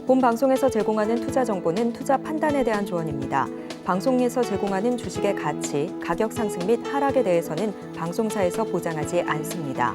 본 방송에서 제공하는 투자 정보는 투자 판단에 대한 조언입니다. 방송에서 제공하는 주식의 가치, 가격 상승 및 하락에 대해서는 방송사에서 보장하지 않습니다.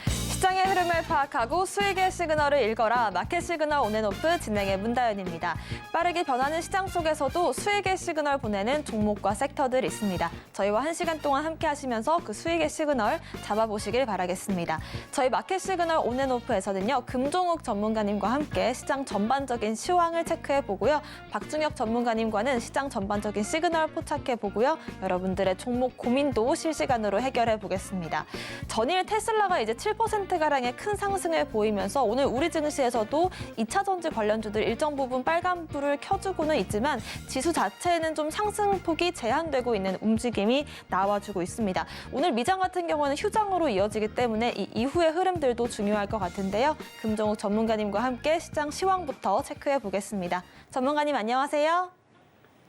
시장의 흐름을 파악하고 수익의 시그널을 읽어라. 마켓 시그널 온앤오프 진행의 문다연입니다. 빠르게 변하는 시장 속에서도 수익의 시그널 보내는 종목과 섹터들 있습니다. 저희와 1시간 동안 함께 하시면서 그 수익의 시그널 잡아보시길 바라겠습니다. 저희 마켓 시그널 온앤오프에서는요. 금종욱 전문가님과 함께 시장 전반적인 시황을 체크해보고요. 박중혁 전문가님과는 시장 전반적인 시그널 포착해보고요. 여러분들의 종목 고민도 실시간으로 해결해보겠습니다. 전일 테슬라가 이제 7%가량의 큰 상승을 보이면서 오늘 우리 증시에서도 2차 전지 관련주들 일정 부분 빨간불을 켜주고는 있지만 지수 자체에는 좀 상승폭이 제한되고 있는 움직임이 나와주고 있습니다. 오늘 미장 같은 경우는 휴장으로 이어지기 때문에 이 이후의 흐름들도 중요할 것 같은데요. 금종욱 전문가님과 함께 시장 시황부터 체크해 보겠습니다. 전문가님 안녕하세요.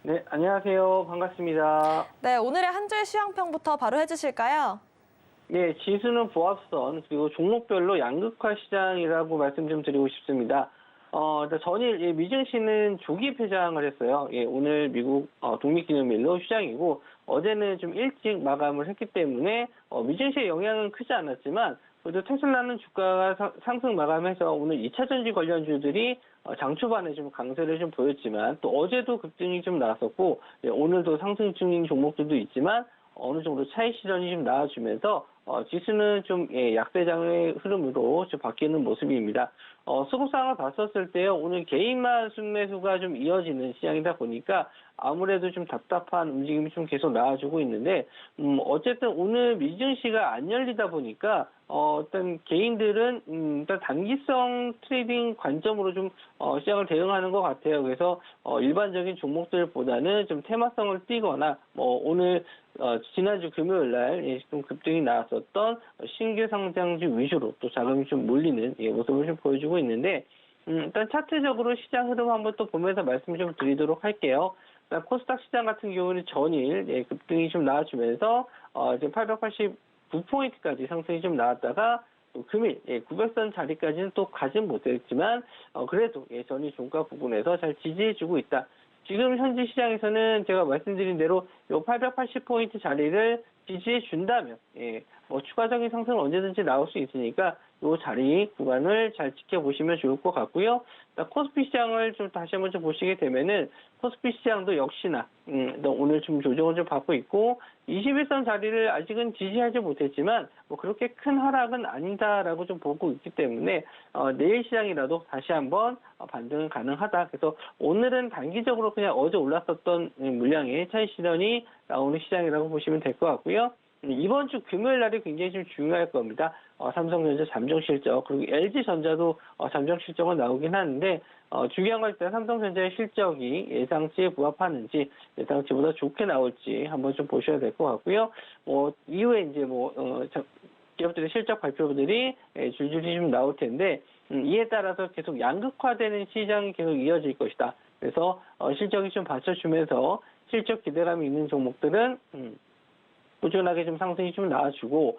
네, 안녕하세요. 반갑습니다. 네, 오늘의 한 줄 시황평부터 바로 해주실까요? 네, 지수는 보합선 그리고 종목별로 양극화 시장이라고 말씀 좀 드리고 싶습니다. 전일 미증시는 조기 폐장을 했어요. 오늘 미국 독립기념일로 휴장이고 어제는 좀 일찍 마감을 했기 때문에 미증시의 영향은 크지 않았지만 그래도 테슬라는 주가가 상승 마감해서 오늘 2차 전지 관련주들이 장 초반에 좀 강세를 좀 보였지만 또 어제도 급등이 좀 나왔었고 오늘도 상승 중인 종목들도 있지만 어느 정도 차익 실현이 좀 나와주면서 지수는 좀 약세장의 흐름으로 좀 바뀌는 모습입니다. 수급상을 봤었을 때요, 오늘 개인만 순매수가 좀 이어지는 시장이다 보니까 아무래도 좀 답답한 움직임이 좀 계속 나와주고 있는데, 어쨌든 오늘 미증시가 안 열리다 보니까 어떤 개인들은 일단 단기성 트레이딩 관점으로 좀 시장을 대응하는 것 같아요. 그래서 일반적인 종목들보다는 좀 테마성을 띠거나 오늘 지난주 금요일 날 좀 급등이 나왔었던 신규 상장주 위주로 또 자금이 좀 몰리는 모습을 좀 보여주고 있는데 일단 차트적으로 시장 흐름 한번 또 보면서 말씀 좀 드리도록 할게요. 코스닥 시장 같은 경우는 전일 급등이 좀 나와주면서 지금 889포인트까지 상승이 좀 나왔다가 또 금일 900선 자리까지는 또 가진 못했지만 그래도 전일 종가 부근에서 잘 지지해주고 있다. 지금 현재 시장에서는 제가 말씀드린 대로 이 880포인트 자리를 지지해 준다면 추가적인 상승은 언제든지 나올 수 있으니까 이 자리 구간을 잘 지켜보시면 좋을 것 같고요. 코스피 시장을 좀 다시 한번 좀 보시게 되면은 코스피 시장도 역시나 오늘 좀 조정을 좀 받고 있고 21선 자리를 아직은 지지하지 못했지만 그렇게 큰 하락은 아니다라고 좀 보고 있기 때문에 내일 시장이라도 다시 한번 반등은 가능하다. 그래서 오늘은 단기적으로 그냥 어제 올랐었던 물량의 차익 실현이 나오는 시장이라고 보시면 될 것 같고요. 이번 주 금요일 날이 굉장히 좀 중요할 겁니다. 삼성전자 잠정 실적 그리고 LG전자도 잠정 실적은 나오긴 하는데 중요한 건 일단 삼성전자의 실적이 예상치에 부합하는지 예상치보다 좋게 나올지 한번 좀 보셔야 될 것 같고요. 이후에 이제 기업들의 실적 발표들이 줄줄이 좀 나올 텐데 이에 따라서 계속 양극화되는 시장이 계속 이어질 것이다. 그래서 실적이 좀 받쳐주면서 실적 기대감이 있는 종목들은 꾸준하게 좀 상승이 좀 나와주고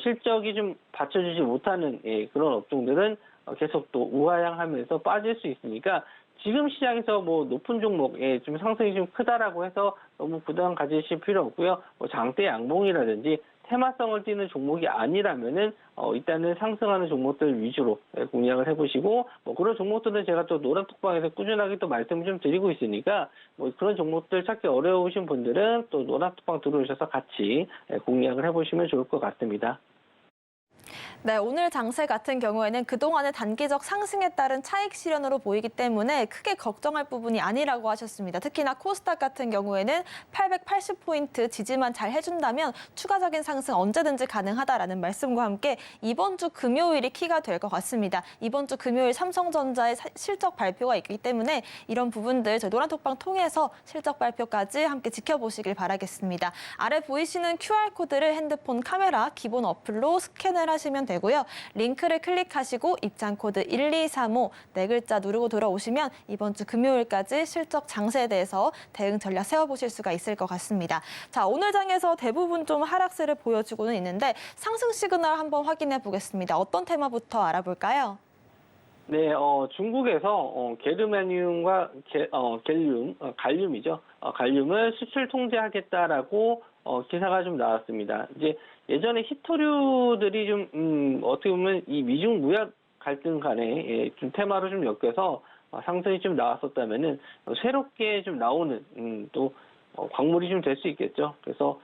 실적이 좀 받쳐주지 못하는 그런 업종들은 계속 또 우하향하면서 빠질 수 있으니까 지금 시장에서 높은 종목에 좀 상승이 좀 크다라고 해서 너무 부담 가지실 필요 없고요. 장대 양봉이라든지 테마성을 띠는 종목이 아니라면은 일단은 상승하는 종목들 위주로 공략을 해보시고 그런 종목들은 제가 또 노란톡방에서 꾸준하게 또 말씀을 좀 드리고 있으니까 그런 종목들 찾기 어려우신 분들은 또 노란톡방 들어오셔서 같이 공략을 해보시면 좋을 것 같습니다. 네, 오늘 장세 같은 경우에는 그동안의 단기적 상승에 따른 차익 실현으로 보이기 때문에 크게 걱정할 부분이 아니라고 하셨습니다. 특히나 코스닥 같은 경우에는 880포인트 지지만 잘 해준다면 추가적인 상승 언제든지 가능하다라는 말씀과 함께 이번 주 금요일이 키가 될 것 같습니다. 이번 주 금요일 삼성전자의 실적 발표가 있기 때문에 이런 부분들 저희 노란톡방 통해서 실적 발표까지 함께 지켜보시길 바라겠습니다. 아래 보이시는 QR코드를 핸드폰 카메라 기본 어플로 스캔을 하시면 하시면 되고요. 링크를 클릭하시고 입장 코드 1235 네 글자 누르고 들어오시면 이번 주 금요일까지 실적 장세에 대해서 대응 전략 세워보실 수가 있을 것 같습니다. 자, 오늘 장에서 대부분 좀 하락세를 보여주고는 있는데 상승 시그널 한번 확인해 보겠습니다. 어떤 테마부터 알아볼까요? 네, 중국에서 게르마늄과 갈륨이죠. 갈륨을 수출 통제하겠다라고 기사가 좀 나왔습니다. 이제 예전에 히토류들이 좀 어떻게 보면 이 미중 무역 갈등 간에 좀 테마로 좀 엮여서 상승이 좀 나왔었다면은 새롭게 좀 나오는 또 광물이 좀 될 수 있겠죠. 그래서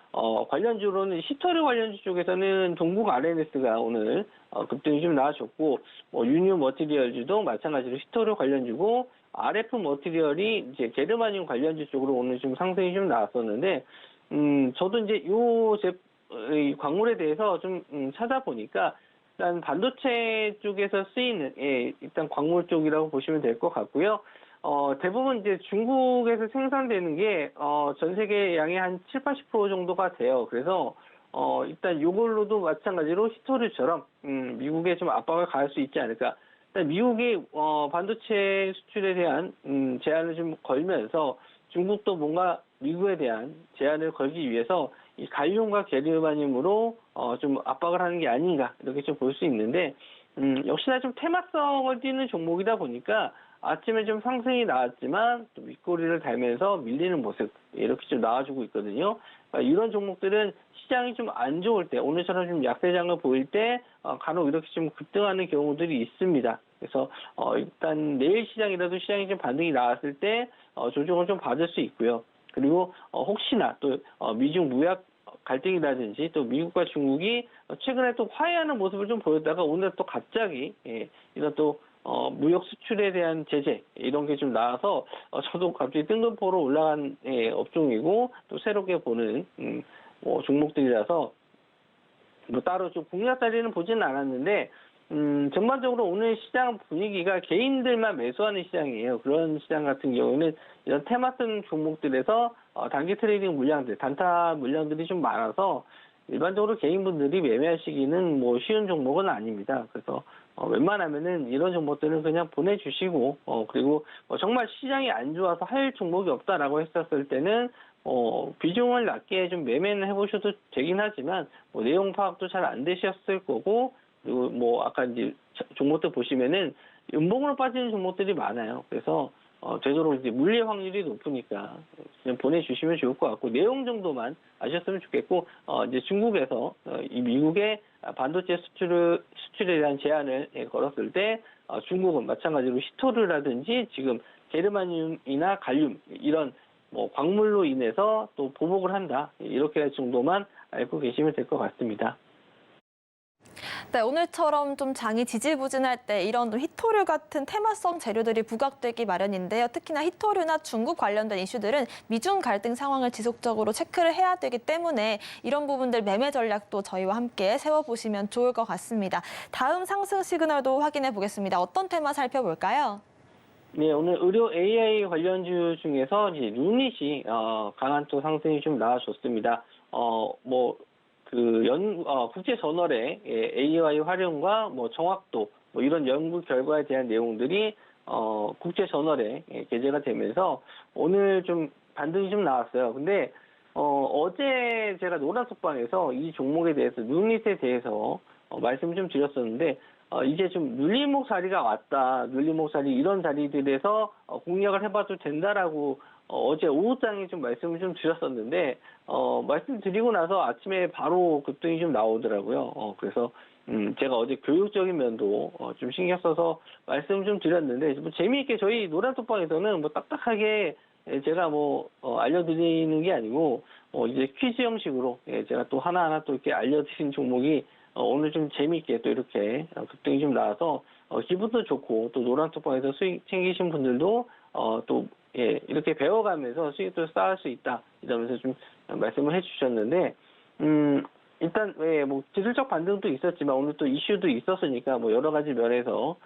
관련주로는 히토류 관련주 쪽에서는 동국 RNS가 오늘 급등이 좀 나와줬고, 유뉴 머티리얼주도 마찬가지로 히토류 관련주고, RF 머티리얼이 이제 게르마늄 관련주 쪽으로 오늘 좀 상승이 좀 나왔었는데, 저도 이제 이 광물에 대해서 좀 찾아보니까 일단 반도체 쪽에서 쓰이는 일단 광물 쪽이라고 보시면 될 것 같고요. 대부분 이제 중국에서 생산되는 게 전 세계 양의 한 70~80% 정도가 돼요. 그래서 일단 이걸로도 마찬가지로 히토류처럼 미국에 좀 압박을 가할 수 있지 않을까. 일단 미국이 반도체 수출에 대한 제한을 좀 걸면서 중국도 뭔가 미국에 대한 제한을 걸기 위해서 이 갈륨과 게르마늄으로 좀 압박을 하는 게 아닌가 이렇게 좀 볼 수 있는데 역시나 좀 테마성을 띠는 종목이다 보니까 아침에 좀 상승이 나왔지만 또 윗꼬리를 달면서 밀리는 모습 이렇게 좀 나와주고 있거든요. 그러니까 이런 종목들은 시장이 좀 안 좋을 때 오늘처럼 좀 약세장을 보일 때 간혹 이렇게 좀 급등하는 경우들이 있습니다. 그래서 일단 내일 시장이라도 시장이 좀 반등이 나왔을 때 조정을 좀 받을 수 있고요. 그리고 혹시나 또 미중 무역 갈등이라든지 또 미국과 중국이 최근에 또 화해하는 모습을 좀 보였다가 오늘 또 갑자기 이런 또 무역 수출에 대한 제재 이런 게 좀 나와서 저도 갑자기 뜬금포로 올라간 업종이고 또 새롭게 보는 종목들이라서 뭐 따로 좀 공략자리는 보지는 않았는데 전반적으로 오늘 시장 분위기가 개인들만 매수하는 시장이에요. 그런 시장 같은 경우는 이런 테마성 종목들에서 단기 트레이딩 물량들, 단타 물량들이 좀 많아서 일반적으로 개인분들이 매매하시기는 뭐 쉬운 종목은 아닙니다. 그래서 웬만하면은 이런 종목들은 그냥 보내주시고 그리고 정말 시장이 안 좋아서 할 종목이 없다라고 했었을 때는 비중을 낮게 좀 매매는 해보셔도 되긴 하지만 내용 파악도 잘 안 되셨을 거고 그리고 아까 이제 종목들 보시면은 연봉으로 빠지는 종목들이 많아요. 그래서 되도록 이제 물릴 확률이 높으니까 그냥 보내주시면 좋을 것 같고 내용 정도만 아셨으면 좋겠고 이제 중국에서 이 미국의 반도체 수출에 대한 제한을 걸었을 때 중국은 마찬가지로 히토류라든지 지금 게르마늄이나 갈륨 이런 광물로 인해서 또 보복을 한다 이렇게 정도만 알고 계시면 될 것 같습니다. 네, 오늘처럼 좀 장이 지지부진할 때 이런 좀 히토류 같은 테마성 재료들이 부각되기 마련인데요. 특히나 히토류나 중국 관련된 이슈들은 미중 갈등 상황을 지속적으로 체크를 해야 되기 때문에 이런 부분들 매매 전략도 저희와 함께 세워보시면 좋을 것 같습니다. 다음 상승 시그널도 확인해 보겠습니다. 어떤 테마 살펴볼까요? 네, 오늘 의료 AI 관련주 중에서 이제 루닛이 강한 또 상승이 좀 나와줬습니다. 국제 저널에 AI 활용과 정확도 이런 연구 결과에 대한 내용들이 국제 저널에 게재가 되면서 오늘 좀 반등이 좀 나왔어요. 근데 어제 제가 노란 속방에서 이 종목에 대해서 루닛에 대해서 말씀을 좀 드렸었는데 이제 좀 눌림목 자리가 왔다. 눌림목 자리 이런 자리들에서 공략을 해봐도 된다라고 어제 오후장에 좀 말씀을 좀 드렸었는데 말씀드리고 나서 아침에 바로 급등이 좀 나오더라고요. 그래서 제가 어제 교육적인 면도 좀 신경 써서 말씀을 좀 드렸는데 재미있게 저희 노란톡방에서는 딱딱하게 제가 알려드리는 게 아니고 이제 퀴즈 형식으로 제가 또 하나하나 또 이렇게 알려드린 종목이 오늘 좀 재미있게 또 이렇게 급등이 좀 나와서 기분도 좋고 또 노란톡방에서 수익 챙기신 분들도 이렇게 배워가면서 수익도 쌓을 수 있다 이러면서 좀 말씀을 해주셨는데 일단 기술적 반등도 있었지만 오늘 또 이슈도 있었으니까 여러 가지 면에서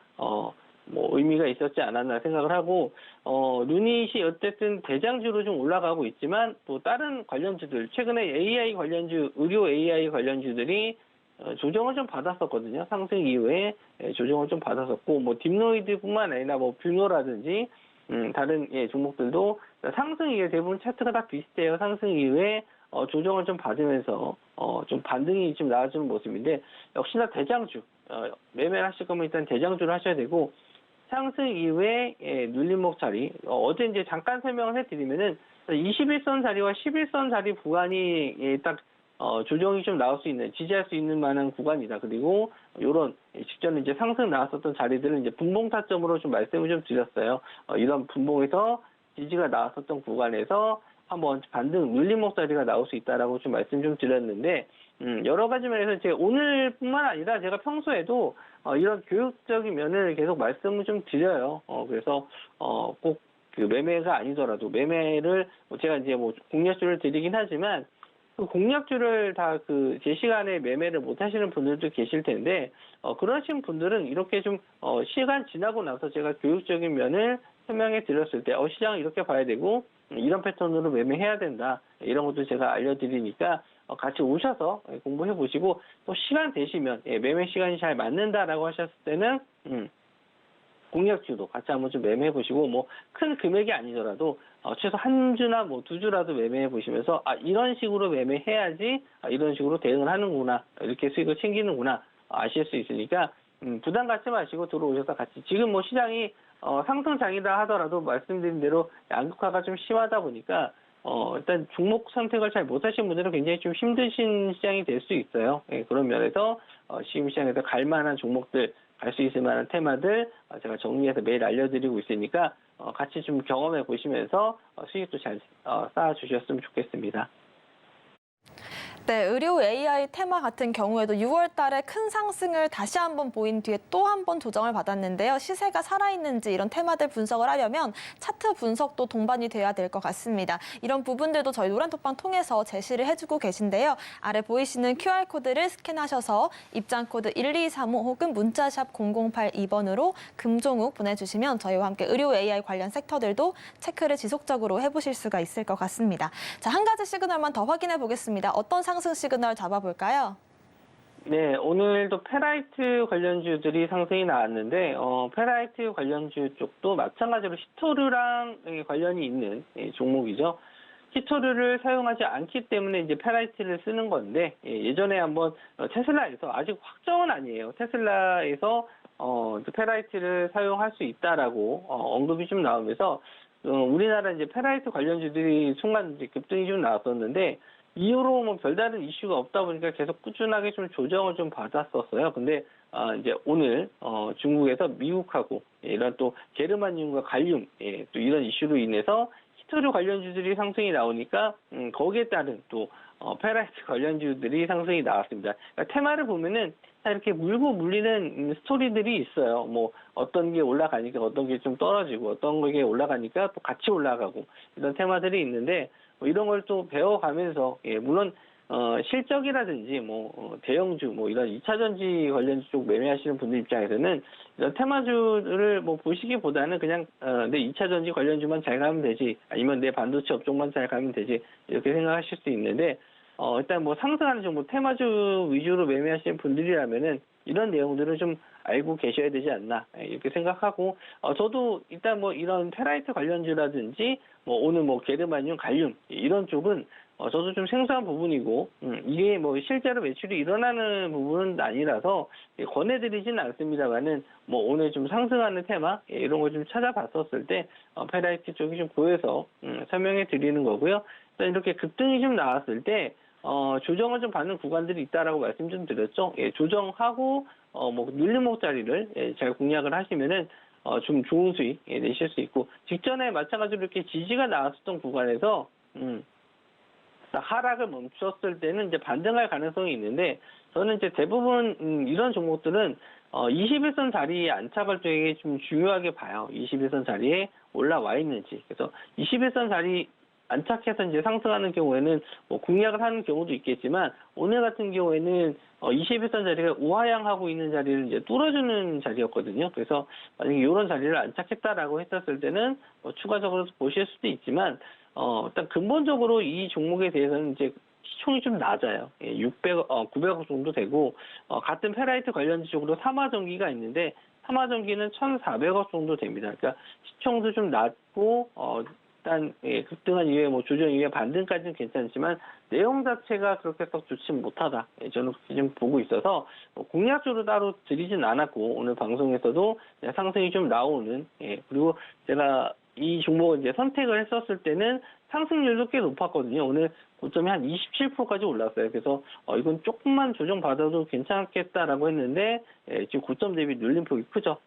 의미가 있었지 않았나 생각을 하고 루닛이 어쨌든 대장주로 좀 올라가고 있지만 또 다른 관련주들 최근에 AI 관련주 의료 AI 관련주들이 조정을 좀 받았었거든요. 상승 이후에 조정을 좀 받았었고, 뭐 딥노이드뿐만 아니라 뭐 뷰노라든지 다른 종목들도 상승 이후에 대부분 차트가 다 비슷해요. 상승 이후에 조정을 좀 받으면서 좀 반등이 좀 나아지는 모습인데, 역시나 대장주 매매를 하실 거면 일단 대장주를 하셔야 되고, 상승 이후에 눌림목 자리, 어제 이제 잠깐 설명을 해드리면은 21선 자리와 11선 자리 구간이 딱 조정이 좀 나올 수 있는, 지지할 수 있는 만한 구간이다. 그리고 요런 직전에 이제 상승 나왔었던 자리들은 이제 분봉 타점으로 좀 말씀을 좀 드렸어요. 이런 분봉에서 지지가 나왔었던 구간에서 한번 반등 눌림목 자리가 나올 수 있다라고 좀 말씀 좀 드렸는데, 여러 가지 면에서 제가 오늘뿐만 아니라 제가 평소에도 이런 교육적인 면을 계속 말씀을 좀 드려요. 그래서 꼭 그 매매가 아니더라도 매매를 제가 이제 뭐 공략주를 드리긴 하지만, 그 공략주를 다 그 제 시간에 매매를 못 하시는 분들도 계실 텐데, 그러신 분들은 이렇게 좀 시간 지나고 나서 제가 교육적인 면을 설명해 드렸을 때 시장을 이렇게 봐야 되고 이런 패턴으로 매매해야 된다, 이런 것도 제가 알려드리니까 같이 오셔서 공부해 보시고, 또 시간 되시면 매매 시간이 잘 맞는다라고 하셨을 때는 공략주도 같이 한번 좀 매매해 보시고, 뭐 큰 금액이 아니더라도 최소 한 주나 뭐 두 주라도 매매해 보시면서 이런 식으로 매매해야지 이런 식으로 대응을 하는구나, 이렇게 수익을 챙기는구나 아실 수 있으니까 부담 갖지 마시고 들어오셔서 같이, 지금 뭐 시장이 상승장이다 하더라도 말씀드린 대로 양극화가 좀 심하다 보니까 일단 종목 선택을 잘 못하신 분들은 굉장히 좀 힘드신 시장이 될 수 있어요. 그런 면에서 지금 시장에서 갈 만한 종목들, 갈 수 있을 만한 테마들 제가 정리해서 매일 알려드리고 있으니까 같이 좀 경험해 보시면서 수익도 잘 쌓아주셨으면 좋겠습니다. 네, 의료 AI 테마 같은 경우에도 6월 달에 큰 상승을 다시 한번 보인 뒤에 또 한 번 조정을 받았는데요. 시세가 살아있는지 이런 테마들 분석을 하려면 차트 분석도 동반이 돼야 될 것 같습니다. 이런 부분들도 저희 노란톡방 통해서 제시를 해주고 계신데요. 아래 보이시는 QR코드를 스캔하셔서 입장코드 1235 혹은 문자샵 0082번으로 금종욱 보내주시면 저희와 함께 의료 AI 관련 섹터들도 체크를 지속적으로 해보실 수가 있을 것 같습니다. 자, 한 가지 시그널만 더 확인해 보겠습니다. 어떤 상승 시그널 잡아볼까요? 네, 오늘도 페라이트 관련주들이 상승이 나왔는데, 페라이트 관련주 쪽도 마찬가지로 히토르랑 관련이 있는 종목이죠. 히토르를 사용하지 않기 때문에 이제 페라이트를 쓰는 건데, 예전에 한번 테슬라에서, 아직 확정은 아니에요. 테슬라에서 페라이트를 사용할 수 있다라고 언급이 좀 나오면서 우리나라 이제 페라이트 관련주들이 순간 이제 급등이 좀 나왔었는데, 이후로 뭐 별다른 이슈가 없다 보니까 계속 꾸준하게 좀 조정을 좀 받았었어요. 근데 이제 오늘 중국에서 미국하고 이런 또 게르마늄과 갈륨 또 이런 이슈로 인해서 히토르 관련주들이 상승이 나오니까 거기에 따른 또 페라이트 관련주들이 상승이 나왔습니다. 그러니까 테마를 보면은 다 이렇게 물고 물리는 스토리들이 있어요. 뭐 어떤 게 올라가니까 어떤 게 좀 떨어지고, 어떤 게 올라가니까 또 같이 올라가고, 이런 테마들이 있는데, 뭐 이런 걸 또 배워가면서, 물론 실적이라든지 뭐 대형주, 뭐 이런 2차전지 관련주 쪽 매매하시는 분들 입장에서는 이런 테마주를 뭐 보시기보다는 그냥 내 2차전지 관련주만 잘 가면 되지, 아니면 내 반도체 업종만 잘 가면 되지, 이렇게 생각하실 수 있는데, 일단 뭐 상승하는 종목 테마주 위주로 매매하시는 분들이라면은 이런 내용들을 좀 알고 계셔야 되지 않나, 이렇게 생각하고, 저도 일단 뭐 이런 페라이트 관련주라든지 뭐 오늘 뭐 게르마늄, 갈륨 이런 쪽은 저도 좀 생소한 부분이고, 이게 뭐 실제로 매출이 일어나는 부분은 아니라서 권해드리지는 않습니다만은, 뭐 오늘 좀 상승하는 테마 이런 거 좀 찾아봤었을 때 페라이트 쪽이 좀 보여서 설명해 드리는 거고요. 일단 이렇게 급등이 좀 나왔을 때 조정을 좀 받는 구간들이 있다라고 말씀 좀 드렸죠. 조정하고 뭐 눌림목 자리를 잘 공략을 하시면은 좀 좋은 수익 내실 수 있고, 직전에 마찬가지로 이렇게 지지가 나왔었던 구간에서 하락을 멈췄을 때는 이제 반등할 가능성이 있는데, 저는 이제 대부분 이런 종목들은 21선 자리에 안착을 되게 좀 중요하게 봐요. 21선 자리에 올라와 있는지. 그래서 21선 자리 안착해서 이제 상승하는 경우에는 뭐 공략을 하는 경우도 있겠지만, 오늘 같은 경우에는 21선 자리가 우하향하고 있는 자리를 이제 뚫어주는 자리였거든요. 그래서 만약에 이런 자리를 안착했다라고 했었을 때는 추가적으로 보실 수도 있지만, 일단 근본적으로 이 종목에 대해서는 이제 시총이 좀 낮아요. 900억 정도 되고, 같은 페라이트 관련주 쪽으로 삼화전기가 있는데, 삼화전기는 1,400억 정도 됩니다. 그러니까 시총도 좀 낮고, 일단 급등한 이후에 뭐 조정 이후에 반등까지는 괜찮지만 내용 자체가 그렇게 썩 좋지 못하다. 저는 그렇게 좀 보고 있어서 공략적으로 따로 드리진 않았고 오늘 방송에서도 상승이 좀 나오는 그리고 제가 이 종목을 이제 선택을 했었을 때는 상승률도 꽤 높았거든요. 오늘 고점이 한 27%까지 올랐어요. 그래서 이건 조금만 조정받아도 괜찮겠다라고 했는데 지금 고점 대비 눌림폭이 크죠.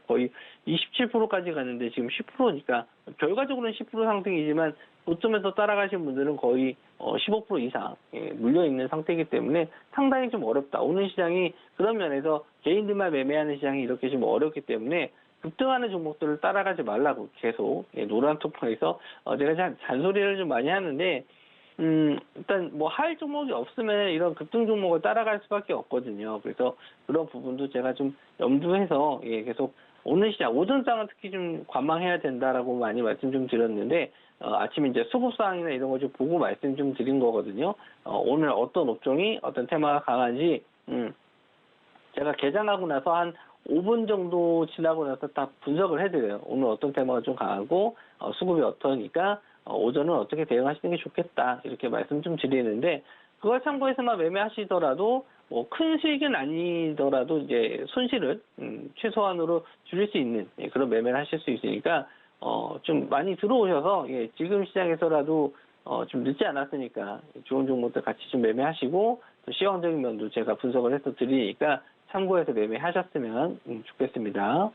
거의 27%까지 갔는데 지금 10%니까 결과적으로는 10% 상승이지만 고점에서 따라가신 분들은 거의 15% 이상 물려있는 상태이기 때문에 상당히 좀 어렵다. 오늘 시장이 그런 면에서 개인들만 매매하는 시장이 이렇게 좀 어렵기 때문에 급등하는 종목들을 따라가지 말라고 계속 노란 톡방에서 제가 잔소리를 좀 많이 하는데 일단 뭐 할 종목이 없으면 이런 급등 종목을 따라갈 수밖에 없거든요. 그래서 그런 부분도 제가 좀 염두해서 계속 오늘 시장 오전장은 특히 좀 관망해야 된다라고 많이 말씀 좀 드렸는데 아침에 이제 수급 사항이나 이런 거 좀 보고 말씀 좀 드린 거거든요. 오늘 어떤 업종이 어떤 테마가 강한지 제가 개장하고 나서 한 5분 정도 지나고 나서 다 분석을 해드려요. 오늘 어떤 테마가 좀 강하고 수급이 어떠니까 오전은 어떻게 대응하시는 게 좋겠다 이렇게 말씀 좀 드리는데 그걸 참고해서만 매매하시더라도 뭐 큰 수익은 아니더라도 이제 손실을 최소한으로 줄일 수 있는 그런 매매를 하실 수 있으니까 좀 많이 들어오셔서 지금 시장에서라도 좀 늦지 않았으니까 좋은 종목들 같이 좀 매매하시고 또 시황적인 면도 제가 분석을 해서 드리니까 참고해서 매매하셨으면 좋겠습니다.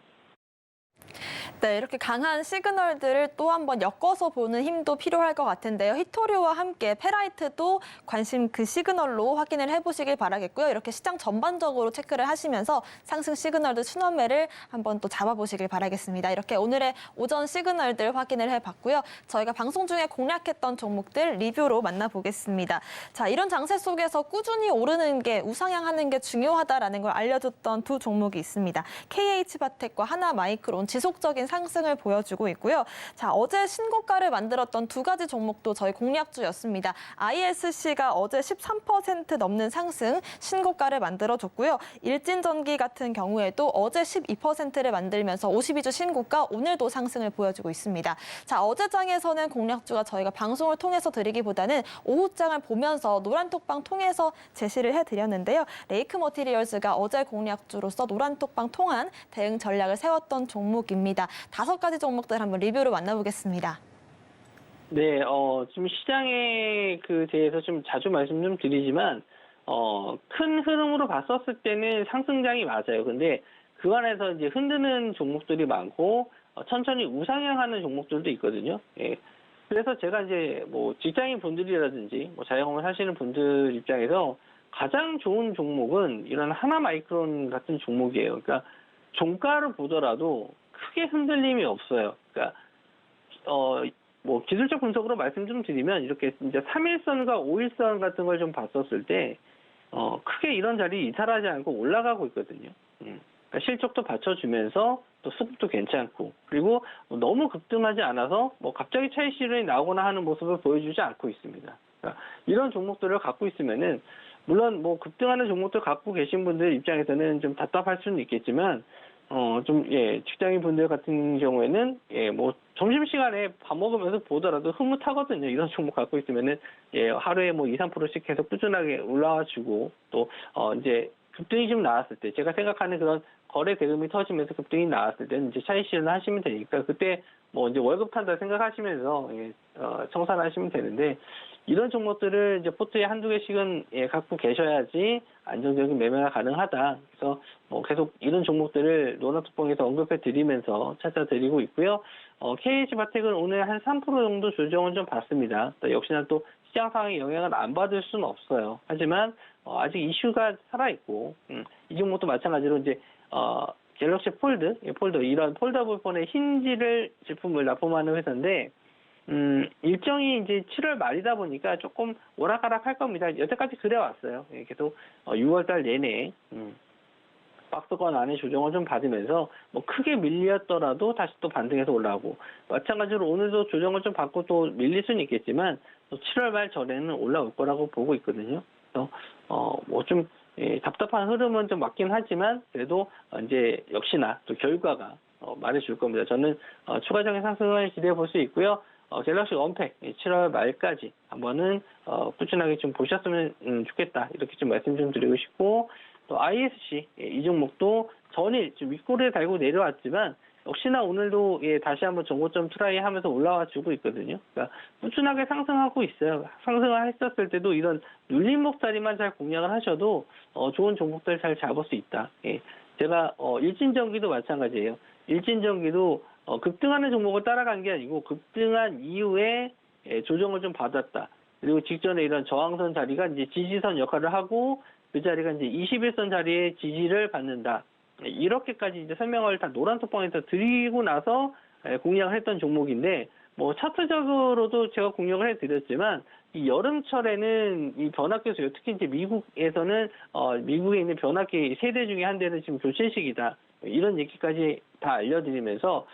네, 이렇게 강한 시그널들을 또 한번 엮어서 보는 힘도 필요할 것 같은데요. 히토류와 함께 페라이트도 관심 그 시그널로 확인을 해보시길 바라겠고요. 이렇게 시장 전반적으로 체크를 하시면서 상승 시그널들 순환매를 한번 또 잡아보시길 바라겠습니다. 이렇게 오늘의 오전 시그널들 확인을 해봤고요. 저희가 방송 중에 공략했던 종목들 리뷰로 만나보겠습니다. 자, 이런 장세 속에서 꾸준히 오르는 게 우상향하는 게 중요하다라는 걸 알려줬던 두 종목이 있습니다. KH바텍과 하나마이크론 지속적인 상승을 보여주고 있고요. 자, 어제 신고가를 만들었던 두 가지 종목도 저희 공략주였습니다. ISC가 어제 13% 넘는 상승 신고가를 만들어줬고요. 일진전기 같은 경우에도 어제 12%를 만들면서 52주 신고가 오늘도 상승을 보여주고 있습니다. 자, 어제 장에서는 공략주가 저희가 방송을 통해서 드리기보다는 오후장을 보면서 노란톡방 통해서 제시를 해드렸는데요. 레이크 머티리얼즈가 어제 공략주로서 노란톡방 통한 대응 전략을 세웠던 종목입니다. 5가지 종목들 한번 리뷰로 만나보겠습니다. 네, 지금 시장에 대해서 좀 자주 말씀 좀 드리지만, 큰 흐름으로 봤었을 때는 상승장이 맞아요. 근데 그 안에서 이제 흔드는 종목들이 많고, 천천히 우상향하는 종목들도 있거든요. 예. 그래서 제가 이제 뭐 직장인 분들이라든지 뭐 자영업을 하시는 분들 입장에서 가장 좋은 종목은 이런 하나마이크론 같은 종목이에요. 그러니까 종가를 보더라도 크게 흔들림이 없어요. 그러니까 뭐 기술적 분석으로 말씀 좀 드리면 이렇게 이제 3일선과 5일선 같은 걸 좀 봤었을 때 크게 이런 자리 이탈하지 않고 올라가고 있거든요. 그러니까 실적도 받쳐주면서 또 수급도 괜찮고 그리고 너무 급등하지 않아서 뭐 갑자기 차익 실현이 나오거나 하는 모습을 보여주지 않고 있습니다. 그러니까 이런 종목들을 갖고 있으면은 물론 뭐 급등하는 종목들 갖고 계신 분들 입장에서는 좀 답답할 수는 있겠지만 직장인 분들 같은 경우에는 뭐 점심시간에 밥 먹으면서 보더라도 흐뭇하거든요. 이런 종목 갖고 있으면은 하루에 뭐 2, 3%씩 계속 꾸준하게 올라와 주고 또 이제 급등이 좀 나왔을 때 제가 생각하는 그런 거래 대금이 터지면서 급등이 나왔을 때는 이제 차익 실현을 하시면 되니까 그때 뭐 이제 월급 탄다 생각하시면서 청산하시면 되는데 이런 종목들을 이제 포트에 한두 개씩은 갖고 계셔야지 안정적인 매매가 가능하다. 그래서 뭐 계속 이런 종목들을 노란톡방에서 언급해 드리면서 찾아드리고 있고요. KH바텍은 오늘 한 3% 정도 조정은 좀 받습니다. 역시나 또 시장 상황에 영향을 안 받을 수는 없어요. 하지만 아직 이슈가 살아있고 이 종목도 마찬가지로 이제 갤럭시 폴드 이런 폴더블 폰의 힌지를 제품을 납품하는 회사인데 일정이 이제 7월 말이다 보니까 조금 오락가락 할 겁니다. 여태까지 그래왔어요. 계속 6월 달 내내 박스권 안에 조정을 좀 받으면서 뭐 크게 밀렸더라도 다시 또 반등해서 올라오고 마찬가지로 오늘도 조정을 좀 받고 또 밀릴 수는 있겠지만 또 7월 말 전에는 올라올 거라고 보고 있거든요. 그래서 뭐 좀 답답한 흐름은 좀 맞긴 하지만 그래도 이제 역시나 또 결과가 말해줄 겁니다. 저는 추가적인 상승을 기대해 볼 수 있고요. 갤럭시 언팩 7월 말까지 한번은 꾸준하게 좀 보셨으면 좋겠다 이렇게 좀 말씀 좀 드리고 싶고 또 ISC 이 종목도 전일 좀 윗골을 달고 내려왔지만 역시나 오늘도 다시 한번 정고점 트라이 하면서 올라와 주고 있거든요. 그러니까 꾸준하게 상승하고 있어요. 상승을 했었을 때도 이런 눌림목 자리만 잘 공략을 하셔도 좋은 종목들 잘 잡을 수 있다. 제가 일진전기도 마찬가지예요. 일진전기도 급등하는 종목을 따라간 게 아니고 급등한 이후에 조정을 좀 받았다. 그리고 직전에 이런 저항선 자리가 이제 지지선 역할을 하고 그 자리가 이제 21선 자리에 지지를 받는다. 이렇게까지 이제 설명을 다 노란 톡방에서 드리고 나서 공략을 했던 종목인데 뭐 차트적으로도 제가 공략을 해드렸지만 이 여름철에는 이 변압기수요. 특히 이제 미국에서는 미국에 있는 변압기 세대 중에 한 대는 지금 교체식이다. 이런 얘기까지 다 알려드리면서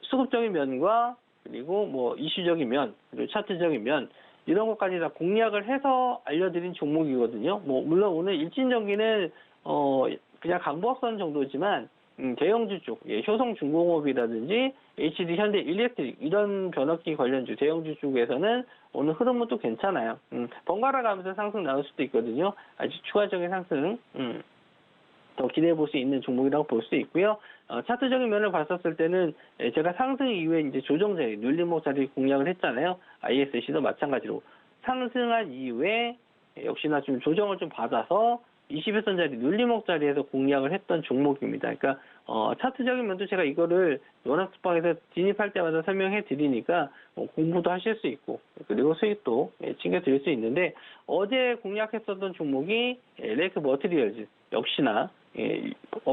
수급적인 면과 그리고 뭐 이슈적인 면 그리고 차트적인 면 이런 것까지 다 공략을 해서 알려드린 종목이거든요. 뭐 물론 오늘 일진전기는 그냥 강보합선 정도지만 대형주 쪽, 효성중공업이라든지 HD 현대 일렉트릭 이런 변압기 관련주 대형주 쪽에서는 오늘 흐름은 또 괜찮아요. 번갈아 가면서 상승 나올 수도 있거든요. 아주 추가적인 상승 더 기대해 볼 수 있는 종목이라고 볼 수 있고요. 차트적인 면을 봤었을 때는 제가 상승 이후에 이제 조정 자리, 눌림목 자리 공략을 했잖아요. ISC도 마찬가지로 상승한 이후에 역시나 좀 조정을 좀 받아서 21선 자리, 눌림목 자리에서 공략을 했던 종목입니다. 그러니까 차트적인 면도 제가 이거를 노란톡방에서 진입할 때마다 설명해 드리니까 공부도 하실 수 있고 그리고 수익도 챙겨드릴 수 있는데 어제 공략했었던 종목이 레이크 머티리얼즈 역시나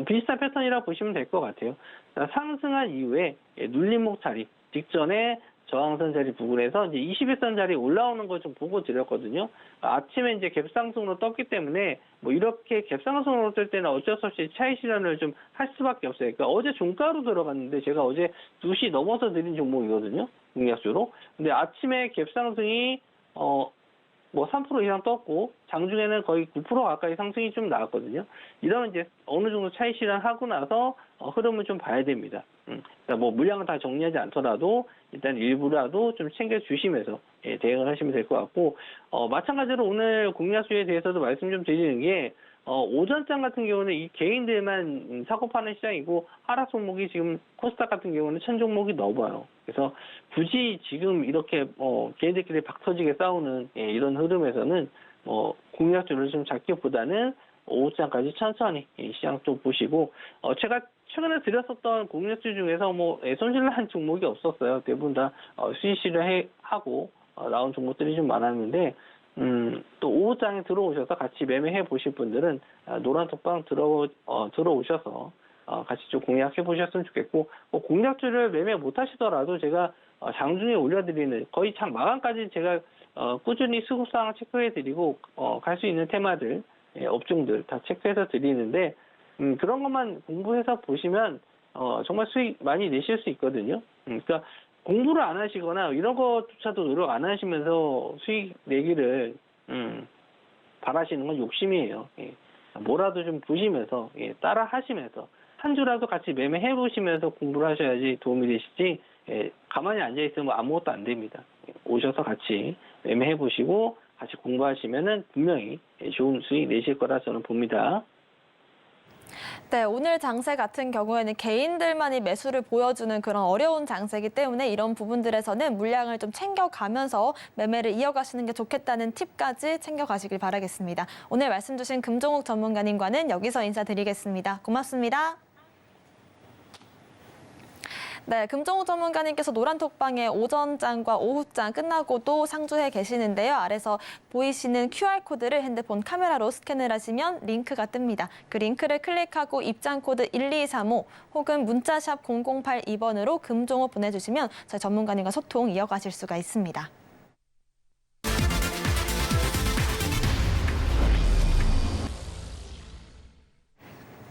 비슷한 패턴이라고 보시면 될 것 같아요. 상승한 이후에 눌림목 자리 직전에 저항선 자리 부근에서 이제 21선 자리 올라오는 걸 좀 보고 드렸거든요. 아침에 이제 갭상승으로 떴기 때문에 뭐 이렇게 갭상승으로 뜰 때는 어쩔 수 없이 차익 실현을 좀 할 수밖에 없어요. 그러니까 어제 종가로 들어갔는데 제가 어제 2시 넘어서 드린 종목이거든요. 공략주로. 근데 아침에 갭상승이 뭐 3% 이상 떴고 장중에는 거의 9% 가까이 상승이 좀 나왔거든요. 이러면 이제 어느 정도 차익 실현하고 나서 흐름을 좀 봐야 됩니다. 그러니까 뭐 물량을 다 정리하지 않더라도 일단 일부라도 좀 챙겨 주시면서 대응을 하시면 될 것 같고 마찬가지로 오늘 공략주에 대해서도 말씀 좀 드리는 게 오전장 같은 경우는 이 개인들만 사고 파는 시장이고 하락 종목이 지금 코스닥 같은 경우는 1000 종목이 넘어요. 그래서 굳이 지금 이렇게 개인들끼리 박터지게 싸우는 이런 흐름에서는 공략주를 좀 잡기보다는 오후장까지 천천히 시장 좀 보시고 제가 최근에 드렸었던 공략주 중에서 손실난 종목이 없었어요. 대부분 다 수익 실현하고 나온 종목들이 좀 많았는데 또 오후장에 들어오셔서 같이 매매해 보실 분들은 노란톡방 들어오셔서 같이 좀 공략해 보셨으면 좋겠고 공략주를 매매 못 하시더라도 제가 장중에 올려드리는 거의 장 마감까지 제가 꾸준히 수급상을 체크해 드리고 갈 수 있는 테마들 업종들 다 체크해서 드리는데 그런 것만 공부해서 보시면 정말 수익 많이 내실 수 있거든요. 그러니까 공부를 안 하시거나 이런 것조차도 노력 안 하시면서 수익 내기를 바라시는 건 욕심이에요. 뭐라도 좀 보시면서 따라 하시면서 한 주라도 같이 매매해 보시면서 공부를 하셔야지 도움이 되시지 가만히 앉아 있으면 아무것도 안 됩니다. 오셔서 같이 매매해 보시고 같이 공부하시면은 분명히 좋은 수익 내실 거라 저는 봅니다. 네, 오늘 장세 같은 경우에는 개인들만이 매수를 보여주는 그런 어려운 장세이기 때문에 이런 부분들에서는 물량을 좀 챙겨가면서 매매를 이어가시는 게 좋겠다는 팁까지 챙겨가시길 바라겠습니다. 오늘 말씀 주신 금종욱 전문가님과는 여기서 인사드리겠습니다. 고맙습니다. 네, 금종욱 전문가님께서 노란톡방에 오전장과 오후장 끝나고도 상주해 계시는데요. 아래서 보이시는 QR코드를 핸드폰 카메라로 스캔을 하시면 링크가 뜹니다. 그 링크를 클릭하고 입장코드 1235 혹은 문자샵 0082번으로 금종욱 보내주시면 저희 전문가님과 소통 이어가실 수가 있습니다.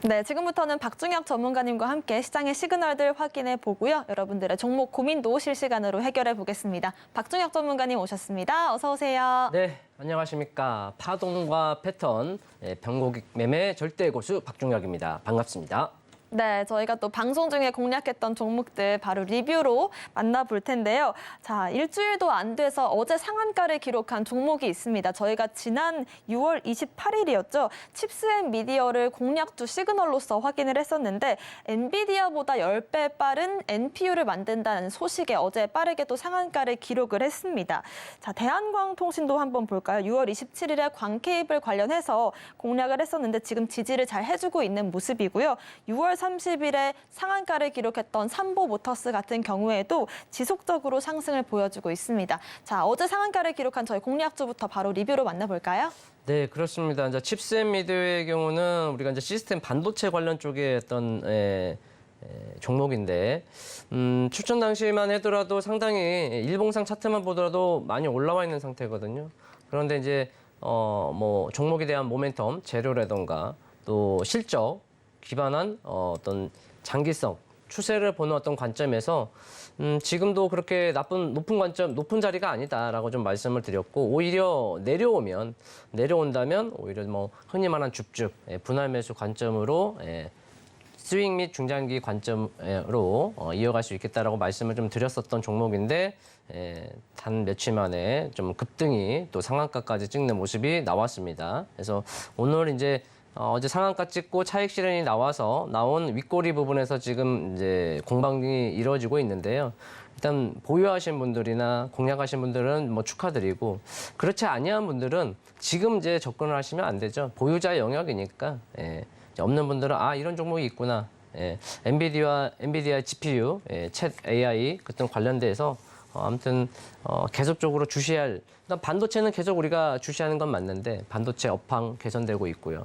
네, 지금부터는 박중혁 전문가님과 함께 시장의 시그널들 확인해 보고요. 여러분들의 종목 고민도 실시간으로 해결해 보겠습니다. 박중혁 전문가님 오셨습니다. 어서 오세요. 네, 안녕하십니까. 파동과 패턴, 병고객 매매 절대 고수 박중혁입니다. 반갑습니다. 네, 저희가 또 방송 중에 공략했던 종목들 바로 리뷰로 만나볼 텐데요. 자, 일주일도 안 돼서 어제 상한가를 기록한 종목이 있습니다. 저희가 지난 6월 28일이었죠. 칩스앤미디어를 공략주 시그널로서 확인을 했었는데 엔비디아보다 10배 빠른 NPU를 만든다는 소식에 어제 빠르게 또 상한가를 기록을 했습니다. 자, 대한광통신도 한번 볼까요? 6월 27일에 광케이블 관련해서 공략을 했었는데 지금 지지를 잘 해주고 있는 모습이고요. 6월 30일에 상한가를 기록했던 삼보모터스 같은 경우에도 지속적으로 상승을 보여주고 있습니다. 자, 어제 상한가를 기록한 저희 공략주부터 바로 리뷰로 만나볼까요? 네, 그렇습니다. 이제 칩스앤미디어의 경우는 우리가 이제 시스템 반도체 관련 쪽에 어떤 종목인데 추천 당시만 해더라도 상당히 일봉상 차트만 보더라도 많이 올라와 있는 상태거든요. 그런데 이제 뭐 종목에 대한 모멘텀, 재료라던가 또 실적 기반한 어떤 장기성, 추세를 보는 어떤 관점에서 지금도 그렇게 높은 자리가 아니다라고 좀 말씀을 드렸고 오히려 내려온다면 오히려 뭐 흔히 말하는 줍줍 분할 매수 관점으로 스윙 및 중장기 관점으로 이어갈 수 있겠다라고 말씀을 좀 드렸었던 종목인데 단 며칠 만에 좀 급등이 또 상한가까지 찍는 모습이 나왔습니다. 그래서 오늘 이제 어제 상한가 찍고 차익 실현이 나온 윗꼬리 부분에서 지금 이제 공방이 이루어지고 있는데요. 일단 보유하신 분들이나 공략하신 분들은 뭐 축하드리고 그렇지 아니한 분들은 지금 이제 접근을 하시면 안 되죠. 보유자의 영역이니까 이제 없는 분들은 이런 종목이 있구나. 엔비디아 GPU, 챗 AI 같은 관련돼서 아무튼 계속적으로 주시할 일단 반도체는 계속 우리가 주시하는 건 맞는데 반도체 업황 개선되고 있고요.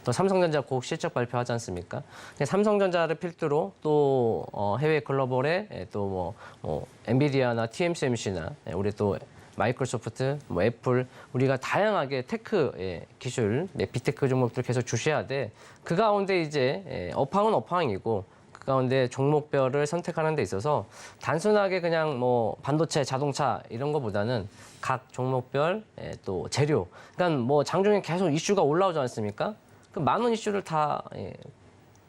또 삼성전자 곧 실적 발표하지 않습니까? 삼성전자를 필두로 또 해외 글로벌에 또 뭐 엔비디아나 TSMC나 우리 또 마이크로소프트, 뭐 애플 우리가 다양하게 테크 기술, 빅테크 종목들 계속 주시해야 돼. 그 가운데 이제 업황은 업황이고 그 가운데 종목별을 선택하는 데 있어서 단순하게 그냥 뭐 반도체, 자동차 이런 거보다는 각 종목별 또 재료. 그러니까 뭐 장중에 계속 이슈가 올라오지 않습니까? 그 많은 이슈를 다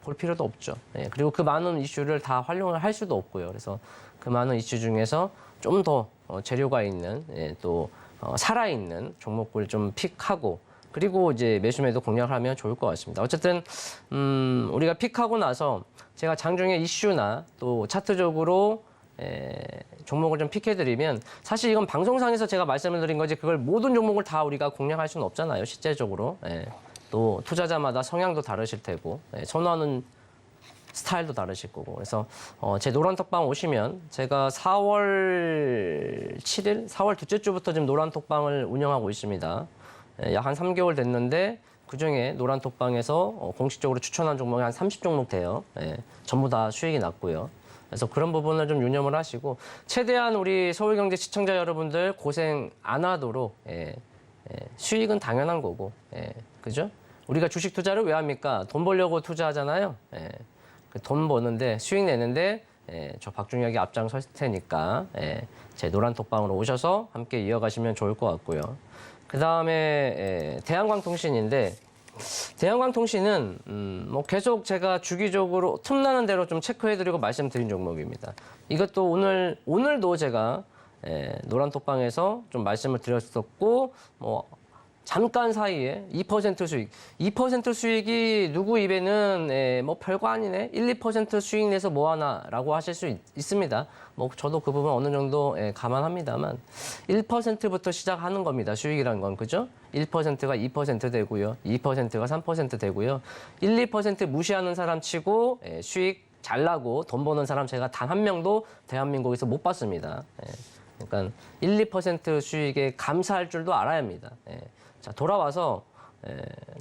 볼 필요도 없죠. 그리고 그 많은 이슈를 다 활용을 할 수도 없고요. 그래서 그 많은 이슈 중에서 좀 더 재료가 있는 또 살아있는 종목을 좀 픽하고 그리고 이제 매수매도 공략하면 좋을 것 같습니다. 어쨌든 우리가 픽하고 나서 제가 장중에 이슈나 또 차트적으로 종목을 좀 픽해드리면 사실 이건 방송상에서 제가 말씀을 드린 거지 그걸 모든 종목을 다 우리가 공략할 수는 없잖아요. 실제적으로. 또 투자자마다 성향도 다르실 테고 선호하는 스타일도 다르실 거고 그래서 제 노란톡방 오시면 제가 4월 7일, 4월 둘째 주부터 지금 노란톡방을 운영하고 있습니다. 약 한 3개월 됐는데 그중에 노란톡방에서 공식적으로 추천한 종목이 한 30종목 돼요. 전부 다 수익이 났고요. 그래서 그런 부분을 좀 유념을 하시고 최대한 우리 서울경제 시청자 여러분들 고생 안 하도록 수익은 당연한 거고 그죠? 우리가 주식 투자를 왜 합니까? 돈 벌려고 투자하잖아요. 돈 버는데 수익 내는데 저 박중혁이 앞장설 테니까 제 노란톡방으로 오셔서 함께 이어가시면 좋을 것 같고요. 그 다음에 대한광통신인데 대한광통신은 뭐 계속 제가 주기적으로 틈나는 대로 좀 체크해드리고 말씀드린 종목입니다. 이것도 오늘도 제가 노란톡방에서 좀 말씀을 드렸었고 뭐 잠깐 사이에 2% 수익, 2% 수익이 누구 입에는 뭐 별거 아니네, 1, 2% 수익 내서 뭐 하나라고 하실 수 있습니다. 뭐 저도 그 부분 어느 정도 감안합니다만 1%부터 시작하는 겁니다. 수익이란 건 그죠? 1%가 2% 되고요, 2%가 3% 되고요. 1, 2% 무시하는 사람 치고 수익 잘 나고 돈 버는 사람 제가 단 한 명도 대한민국에서 못 봤습니다. 그러니까 1, 2% 수익에 감사할 줄도 알아야 합니다. 자, 돌아와서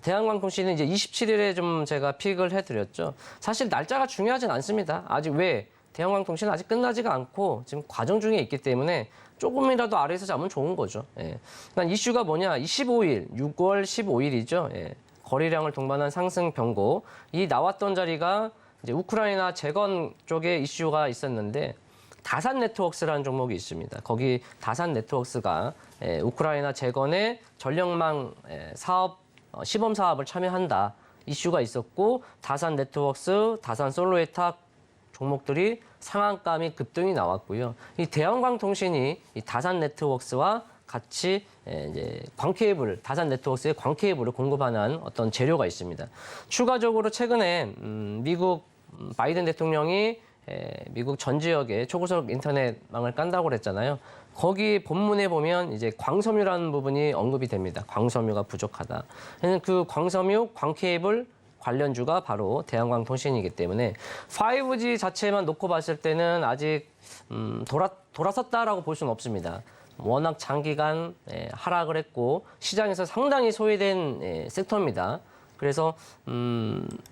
대한광통신은 이제 27일에 좀 제가 픽을 해드렸죠. 사실 날짜가 중요하진 않습니다. 아직 왜? 대한광통신은 아직 끝나지가 않고 지금 과정 중에 있기 때문에 조금이라도 아래에서 잡으면 좋은 거죠. 그러니까 이슈가 뭐냐? 25일, 6월 15일이죠. 거래량을 동반한 상승 변고 이 나왔던 자리가 이제 우크라이나 재건 쪽에 이슈가 있었는데 다산 네트워크스라는 종목이 있습니다. 거기 다산 네트워크스가 우크라이나 재건의 전력망 사업 시범 사업을 참여한다 이슈가 있었고 다산 네트워크스, 다산 솔로에탁 종목들이 상한가 및 급등이 나왔고요. 이 대한광통신이 이 다산 네트워크스와 같이 이제 광케이블, 다산 네트워크스의 광케이블을 공급하는 어떤 재료가 있습니다. 추가적으로 최근에 미국 바이든 대통령이 미국 전 지역에 초고속 인터넷망을 깐다고 그랬잖아요. 거기 본문에 보면 이제 광섬유라는 부분이 언급이 됩니다. 광섬유가 부족하다. 그 광섬유, 광케이블 관련주가 바로 대한광통신이기 때문에 5G 자체만 놓고 봤을 때는 아직 돌아섰다라고 볼 수는 없습니다. 워낙 장기간 하락을 했고 시장에서 상당히 소외된 섹터입니다. 그래서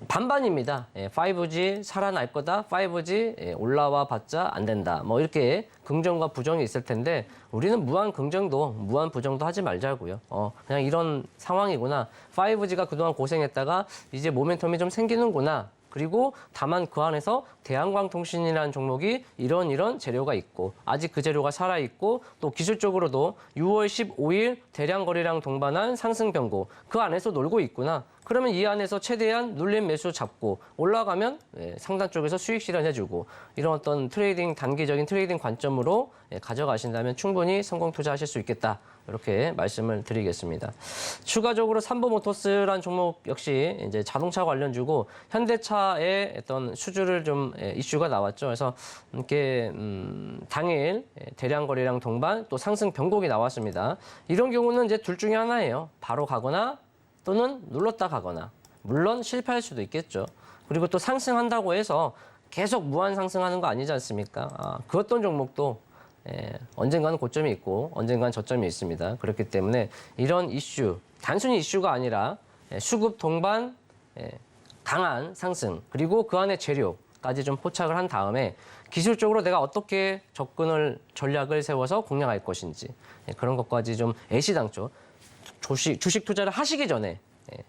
반반입니다. 5G 살아날 거다. 5G 올라와 봤자 안 된다. 뭐 이렇게 긍정과 부정이 있을 텐데 우리는 무한 긍정도 무한 부정도 하지 말자고요. 그냥 이런 상황이구나. 5G가 그동안 고생했다가 이제 모멘텀이 좀 생기는구나. 그리고 다만 그 안에서 대한광통신이라는 종목이 이런 재료가 있고 아직 그 재료가 살아있고 또 기술적으로도 6월 15일 대량 거래량 동반한 상승 변고 그 안에서 놀고 있구나. 그러면 이 안에서 최대한 눌림 매수 잡고 올라가면 상단 쪽에서 수익 실현해주고 이런 어떤 단기적인 트레이딩 관점으로 가져가신다면 충분히 성공 투자하실 수 있겠다. 이렇게 말씀을 드리겠습니다. 추가적으로 삼보모터스라는 종목 역시 이제 자동차 관련주고 현대차의 어떤 수주를 좀 이슈가 나왔죠. 그래서 이렇게 당일 대량 거래량 동반 또 상승 변곡이 나왔습니다. 이런 경우는 이제 둘 중에 하나예요. 바로 가거나 또는 눌렀다 가거나 물론 실패할 수도 있겠죠. 그리고 또 상승한다고 해서 계속 무한 상승하는 거 아니지 않습니까? 그 어떤 종목도 언젠가는 고점이 있고 언젠가는 저점이 있습니다. 그렇기 때문에 이런 이슈, 단순히 이슈가 아니라 수급 동반 강한 상승 그리고 그 안에 재료까지 좀 포착을 한 다음에 기술적으로 내가 어떻게 접근을 전략을 세워서 공략할 것인지 그런 것까지 좀 애시당초 주식 투자를 하시기 전에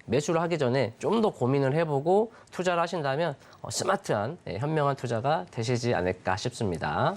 매수를 하기 전에 좀 더 고민을 해보고 투자를 하신다면 스마트한 현명한 투자가 되시지 않을까 싶습니다.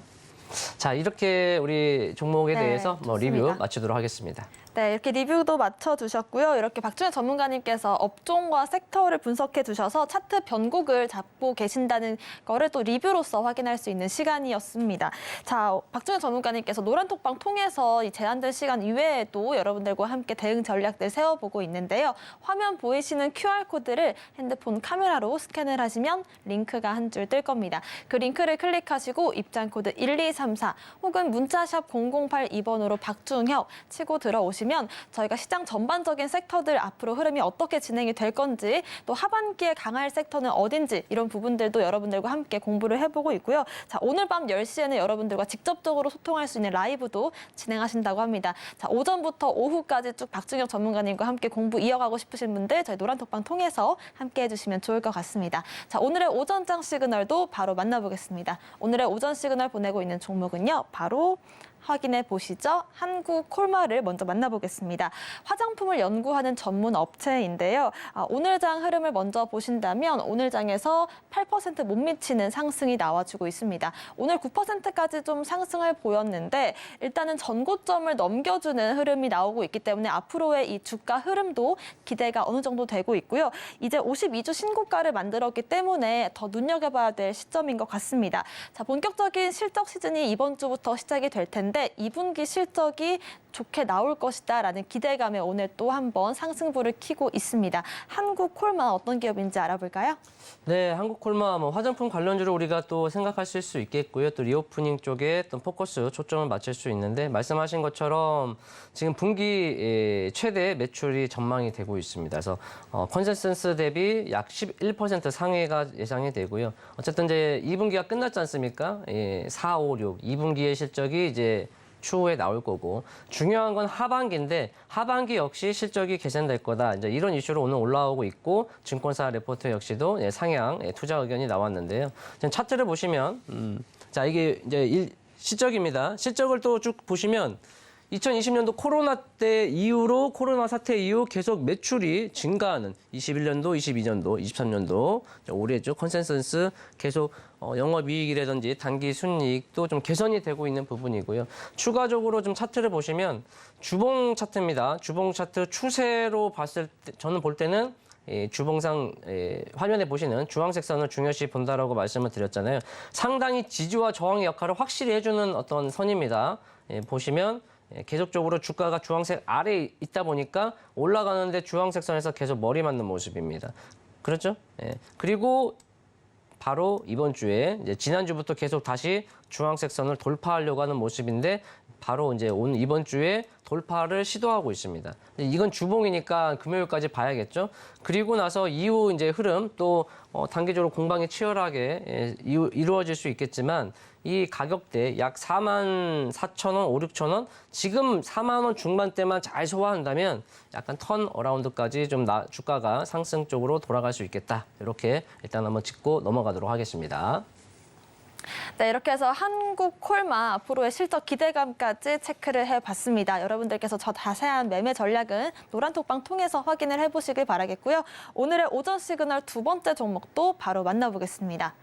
자, 이렇게 우리 종목에 대해서 리뷰 마치도록 하겠습니다. 네, 이렇게 리뷰도 맞춰주셨고요. 이렇게 박준현 전문가님께서 업종과 섹터를 분석해 주셔서 차트 변곡을 잡고 계신다는 거를 또 리뷰로서 확인할 수 있는 시간이었습니다. 자, 박준현 전문가님께서 노란톡방 통해서 이 제한된 시간 이외에도 여러분들과 함께 대응 전략들 세워보고 있는데요. 화면 보이시는 QR코드를 핸드폰 카메라로 스캔을 하시면 링크가 한 줄 뜰 겁니다. 그 링크를 클릭하시고 입장코드 1234 혹은 문자샵 0082번으로 박중혁 치고 들어오시면 저희가 시장 전반적인 섹터들 앞으로 흐름이 어떻게 진행이 될 건지 또 하반기에 강할 섹터는 어딘지 이런 부분들도 여러분들과 함께 공부를 해보고 있고요. 자, 오늘 밤 10시에는 여러분들과 직접적으로 소통할 수 있는 라이브도 진행하신다고 합니다. 자, 오전부터 오후까지 쭉 박준혁 전문가님과 함께 공부 이어가고 싶으신 분들 저희 노란톡방 통해서 함께 해주시면 좋을 것 같습니다. 자, 오늘의 오전장 시그널도 바로 만나보겠습니다. 오늘의 오전 시그널 보내고 있는 종목은요. 바로 확인해 보시죠. 한국콜마를 먼저 만나보겠습니다. 화장품을 연구하는 전문 업체인데요. 오늘 장 흐름을 먼저 보신다면 오늘 장에서 8% 못 미치는 상승이 나와주고 있습니다. 오늘 9%까지 좀 상승을 보였는데 일단은 전고점을 넘겨주는 흐름이 나오고 있기 때문에 앞으로의 이 주가 흐름도 기대가 어느 정도 되고 있고요. 이제 52주 신고가를 만들었기 때문에 더 눈여겨봐야 될 시점인 것 같습니다. 자, 본격적인 실적 시즌이 이번 주부터 시작이 될 텐데 2분기 실적이 좋게 나올 것이다라는 기대감에 오늘 또 한 번 상승부를 켜고 있습니다. 한국콜마 어떤 기업인지 알아볼까요? 네, 한국콜마 화장품 관련주로 우리가 또 생각하실 수 있겠고요. 또 리오프닝 쪽에 어떤 포커스 초점을 맞출 수 있는데 말씀하신 것처럼 지금 분기 최대 매출이 전망이 되고 있습니다. 그래서 컨센서스 대비 약 11% 상회가 예상이 되고요. 어쨌든 이제 2분기가 끝났지 않습니까? 4, 5, 6 2분기의 실적이 이제 추후에 나올 거고 중요한 건 하반기인데 하반기 역시 실적이 개선될 거다. 이제 이런 이슈로 오늘 올라오고 있고 증권사 레포트 역시도 상향 투자 의견이 나왔는데요. 지금 차트를 보시면 자 이게 이제 실적입니다. 실적을 또 쭉 보시면 2020년도 코로나 때 이후로 코로나 사태 이후 계속 매출이 증가하는 21년도, 22년도, 23년도 올해죠. 컨센서스 계속 영업이익이라든지 단기 순이익도 좀 개선이 되고 있는 부분이고요. 추가적으로 좀 차트를 보시면 주봉 차트입니다. 주봉 차트 추세로 봤을 때 저는 볼 때는 주봉상 화면에 보시는 주황색 선을 중요시 본다라고 말씀을 드렸잖아요. 상당히 지지와 저항의 역할을 확실히 해주는 어떤 선입니다. 보시면 계속적으로 주가가 주황색 아래에 있다 보니까 올라가는데 주황색 선에서 계속 머리 맞는 모습입니다. 그렇죠? 그리고 바로 이번 주에 이제 지난주부터 계속 다시 주황색 선을 돌파하려고 하는 모습인데 바로 이제 이번 주에 돌파를 시도하고 있습니다. 이건 주봉이니까 금요일까지 봐야겠죠. 그리고 나서 이후 이제 흐름 또 단기적으로 공방이 치열하게 이루어질 수 있겠지만 이 가격대 약 44,000원, 5, 6,000원 지금 4만 원 중반대만 잘 소화한다면 약간 턴 어라운드까지 좀 주가가 상승 쪽으로 돌아갈 수 있겠다. 이렇게 일단 한번 짚고 넘어가도록 하겠습니다. 네, 이렇게 해서 한국콜마 앞으로의 실적 기대감까지 체크를 해봤습니다. 여러분들께서 저 자세한 매매 전략은 노란톡방 통해서 확인을 해보시길 바라겠고요. 오늘의 오전 시그널 두 번째 종목도 바로 만나보겠습니다.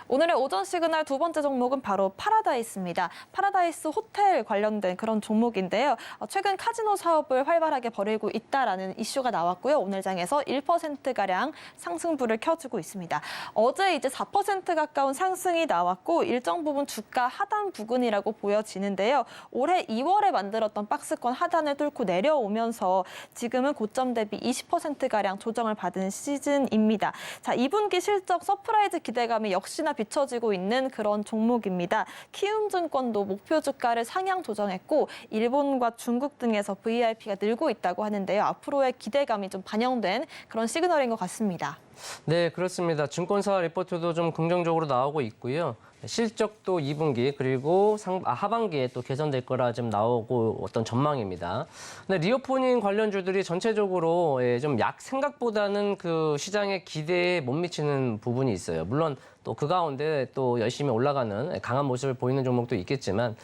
오늘의 오전 시그널 두 번째 종목은 바로 파라다이스입니다. 파라다이스 호텔 관련된 그런 종목인데요. 최근 카지노 사업을 활발하게 벌이고 있다라는 이슈가 나왔고요. 오늘 장에서 1%가량 상승부를 켜주고 있습니다. 어제 이제 4% 가까운 상승이 나왔고 일정 부분 주가 하단 부근이라고 보여지는데요. 올해 2월에 만들었던 박스권 하단을 뚫고 내려오면서 지금은 고점 대비 20%가량 조정을 받은 시즌입니다. 자, 2분기 실적 서프라이즈 기대감이 역시나 비춰지고 있는 그런 종목입니다. 키움증권도 목표 주가를 상향 조정했고 일본과 중국 등에서 VIP가 늘고 있다고 하는데요. 앞으로의 기대감이 좀 반영된 그런 시그널인 것 같습니다. 네, 그렇습니다. 증권사 리포트도 좀 긍정적으로 나오고 있고요. 실적도 2분기 그리고 하반기에 또 개선될 거라 좀 나오고 어떤 전망입니다. 근데 리오포닝 관련주들이 전체적으로 좀 생각보다는 그 시장의 기대에 못 미치는 부분이 있어요. 물론 또 그 가운데 또 열심히 올라가는 강한 모습을 보이는 종목도 있겠지만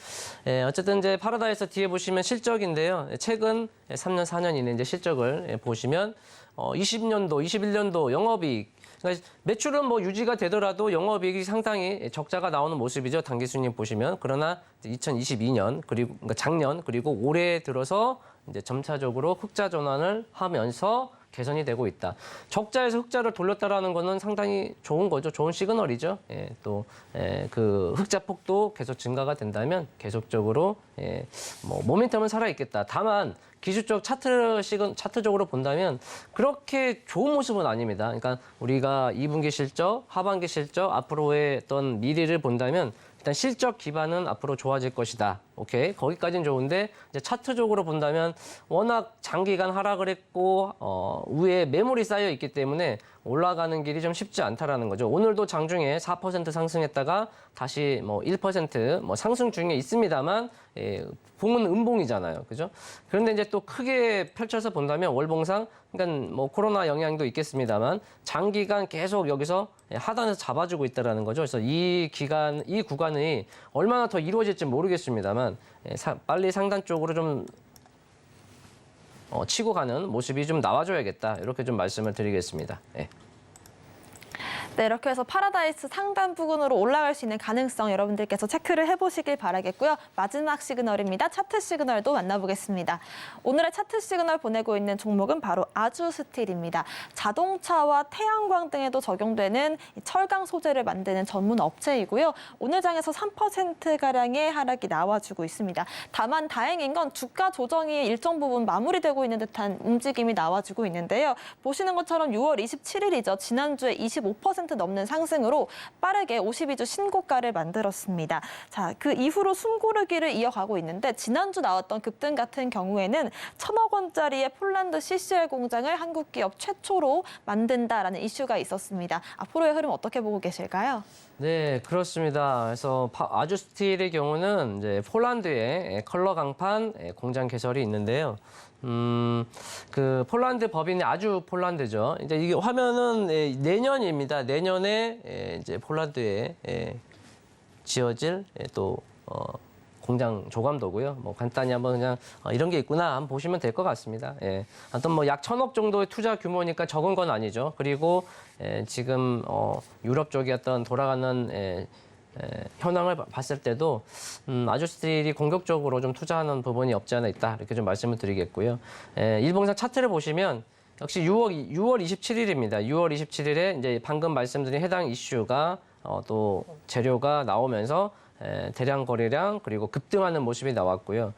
어쨌든 이제 파라다이스 뒤에 보시면 실적인데요. 최근 3년, 4년 이내 이제 실적을 보시면 20년도, 21년도 영업이익 그러니까 매출은 뭐 유지가 되더라도 영업이익이 상당히 적자가 나오는 모습이죠. 단기 순이익 보시면. 그러나 2022년 그리고 그러니까 작년 그리고 올해 들어서 이제 점차적으로 흑자 전환을 하면서 개선이 되고 있다. 적자에서 흑자를 돌렸다라는 거는 상당히 좋은 거죠. 좋은 시그널이죠. 또 그 흑자 폭도 계속 증가가 된다면 계속적으로 뭐 모멘텀은 살아 있겠다. 다만 기술적 차트적으로 본다면 그렇게 좋은 모습은 아닙니다. 그러니까 우리가 2분기 실적, 하반기 실적, 앞으로의 어떤 미래를 본다면 일단 실적 기반은 앞으로 좋아질 것이다. 오케이. 거기까지는 좋은데 이제 차트적으로 본다면 워낙 장기간 하락을 했고 위에 매물이 쌓여 있기 때문에 올라가는 길이 좀 쉽지 않다라는 거죠. 오늘도 장중에 4% 상승했다가 다시 뭐 1% 뭐 상승 중에 있습니다만 봉은 음봉이잖아요. 그죠? 그런데 이제 또 크게 펼쳐서 본다면 월봉상 그러니까 뭐 코로나 영향도 있겠습니다만 장기간 계속 여기서 하단에서 잡아주고 있다라는 거죠. 그래서 이 구간이 얼마나 더 이루어질지 모르겠습니다만 빨리 상단 쪽으로 좀 치고 가는 모습이 좀 나와줘야겠다. 이렇게 좀 말씀을 드리겠습니다. 네, 이렇게 해서 파라다이스 상단 부근으로 올라갈 수 있는 가능성 여러분들께서 체크를 해보시길 바라겠고요. 마지막 시그널입니다. 차트 시그널도 만나보겠습니다. 오늘의 차트 시그널 보내고 있는 종목은 바로 아주스틸입니다. 자동차와 태양광 등에도 적용되는 철강 소재를 만드는 전문 업체이고요. 오늘 장에서 3%가량의 하락이 나와주고 있습니다. 다만 다행인 건 주가 조정이 일정 부분 마무리되고 있는 듯한 움직임이 나와주고 있는데요. 보시는 것처럼 6월 27일이죠. 지난주에 25% 넘는 상승으로 빠르게 52주 신고가를 만들었습니다. 자, 그 이후로 숨고르기를 이어가고 있는데 지난주 나왔던 급등 같은 경우에는 1,000억 원짜리의 폴란드 CCL 공장을 한국 기업 최초로 만든다라는 이슈가 있었습니다. 앞으로의 흐름 어떻게 보고 계실까요? 네, 그렇습니다. 그래서 아주스틸의 경우는 이제 폴란드에 컬러 강판 공장 개설이 있는데요. 그 폴란드 법인이 아주 폴란드죠. 이제 이게 화면은 내년입니다. 내년에 이제 폴란드에 지어질 또 공장 조감도고요. 뭐 간단히 한번 그냥 이런 게 있구나 한번 보시면 될 것 같습니다. 예. 하여튼 뭐 약 1,000억 정도의 투자 규모니까 적은 건 아니죠. 그리고 지금 유럽 쪽의 어떤 돌아가는 현황을 봤을 때도 아주스틸이 공격적으로 좀 투자하는 부분이 없지 않아 있다 이렇게 좀 말씀을 드리겠고요. 일봉상 차트를 보시면 역시 6월 27일입니다. 6월 27일에 이제 방금 말씀드린 해당 이슈가 또 재료가 나오면서 대량 거래량 그리고 급등하는 모습이 나왔고요.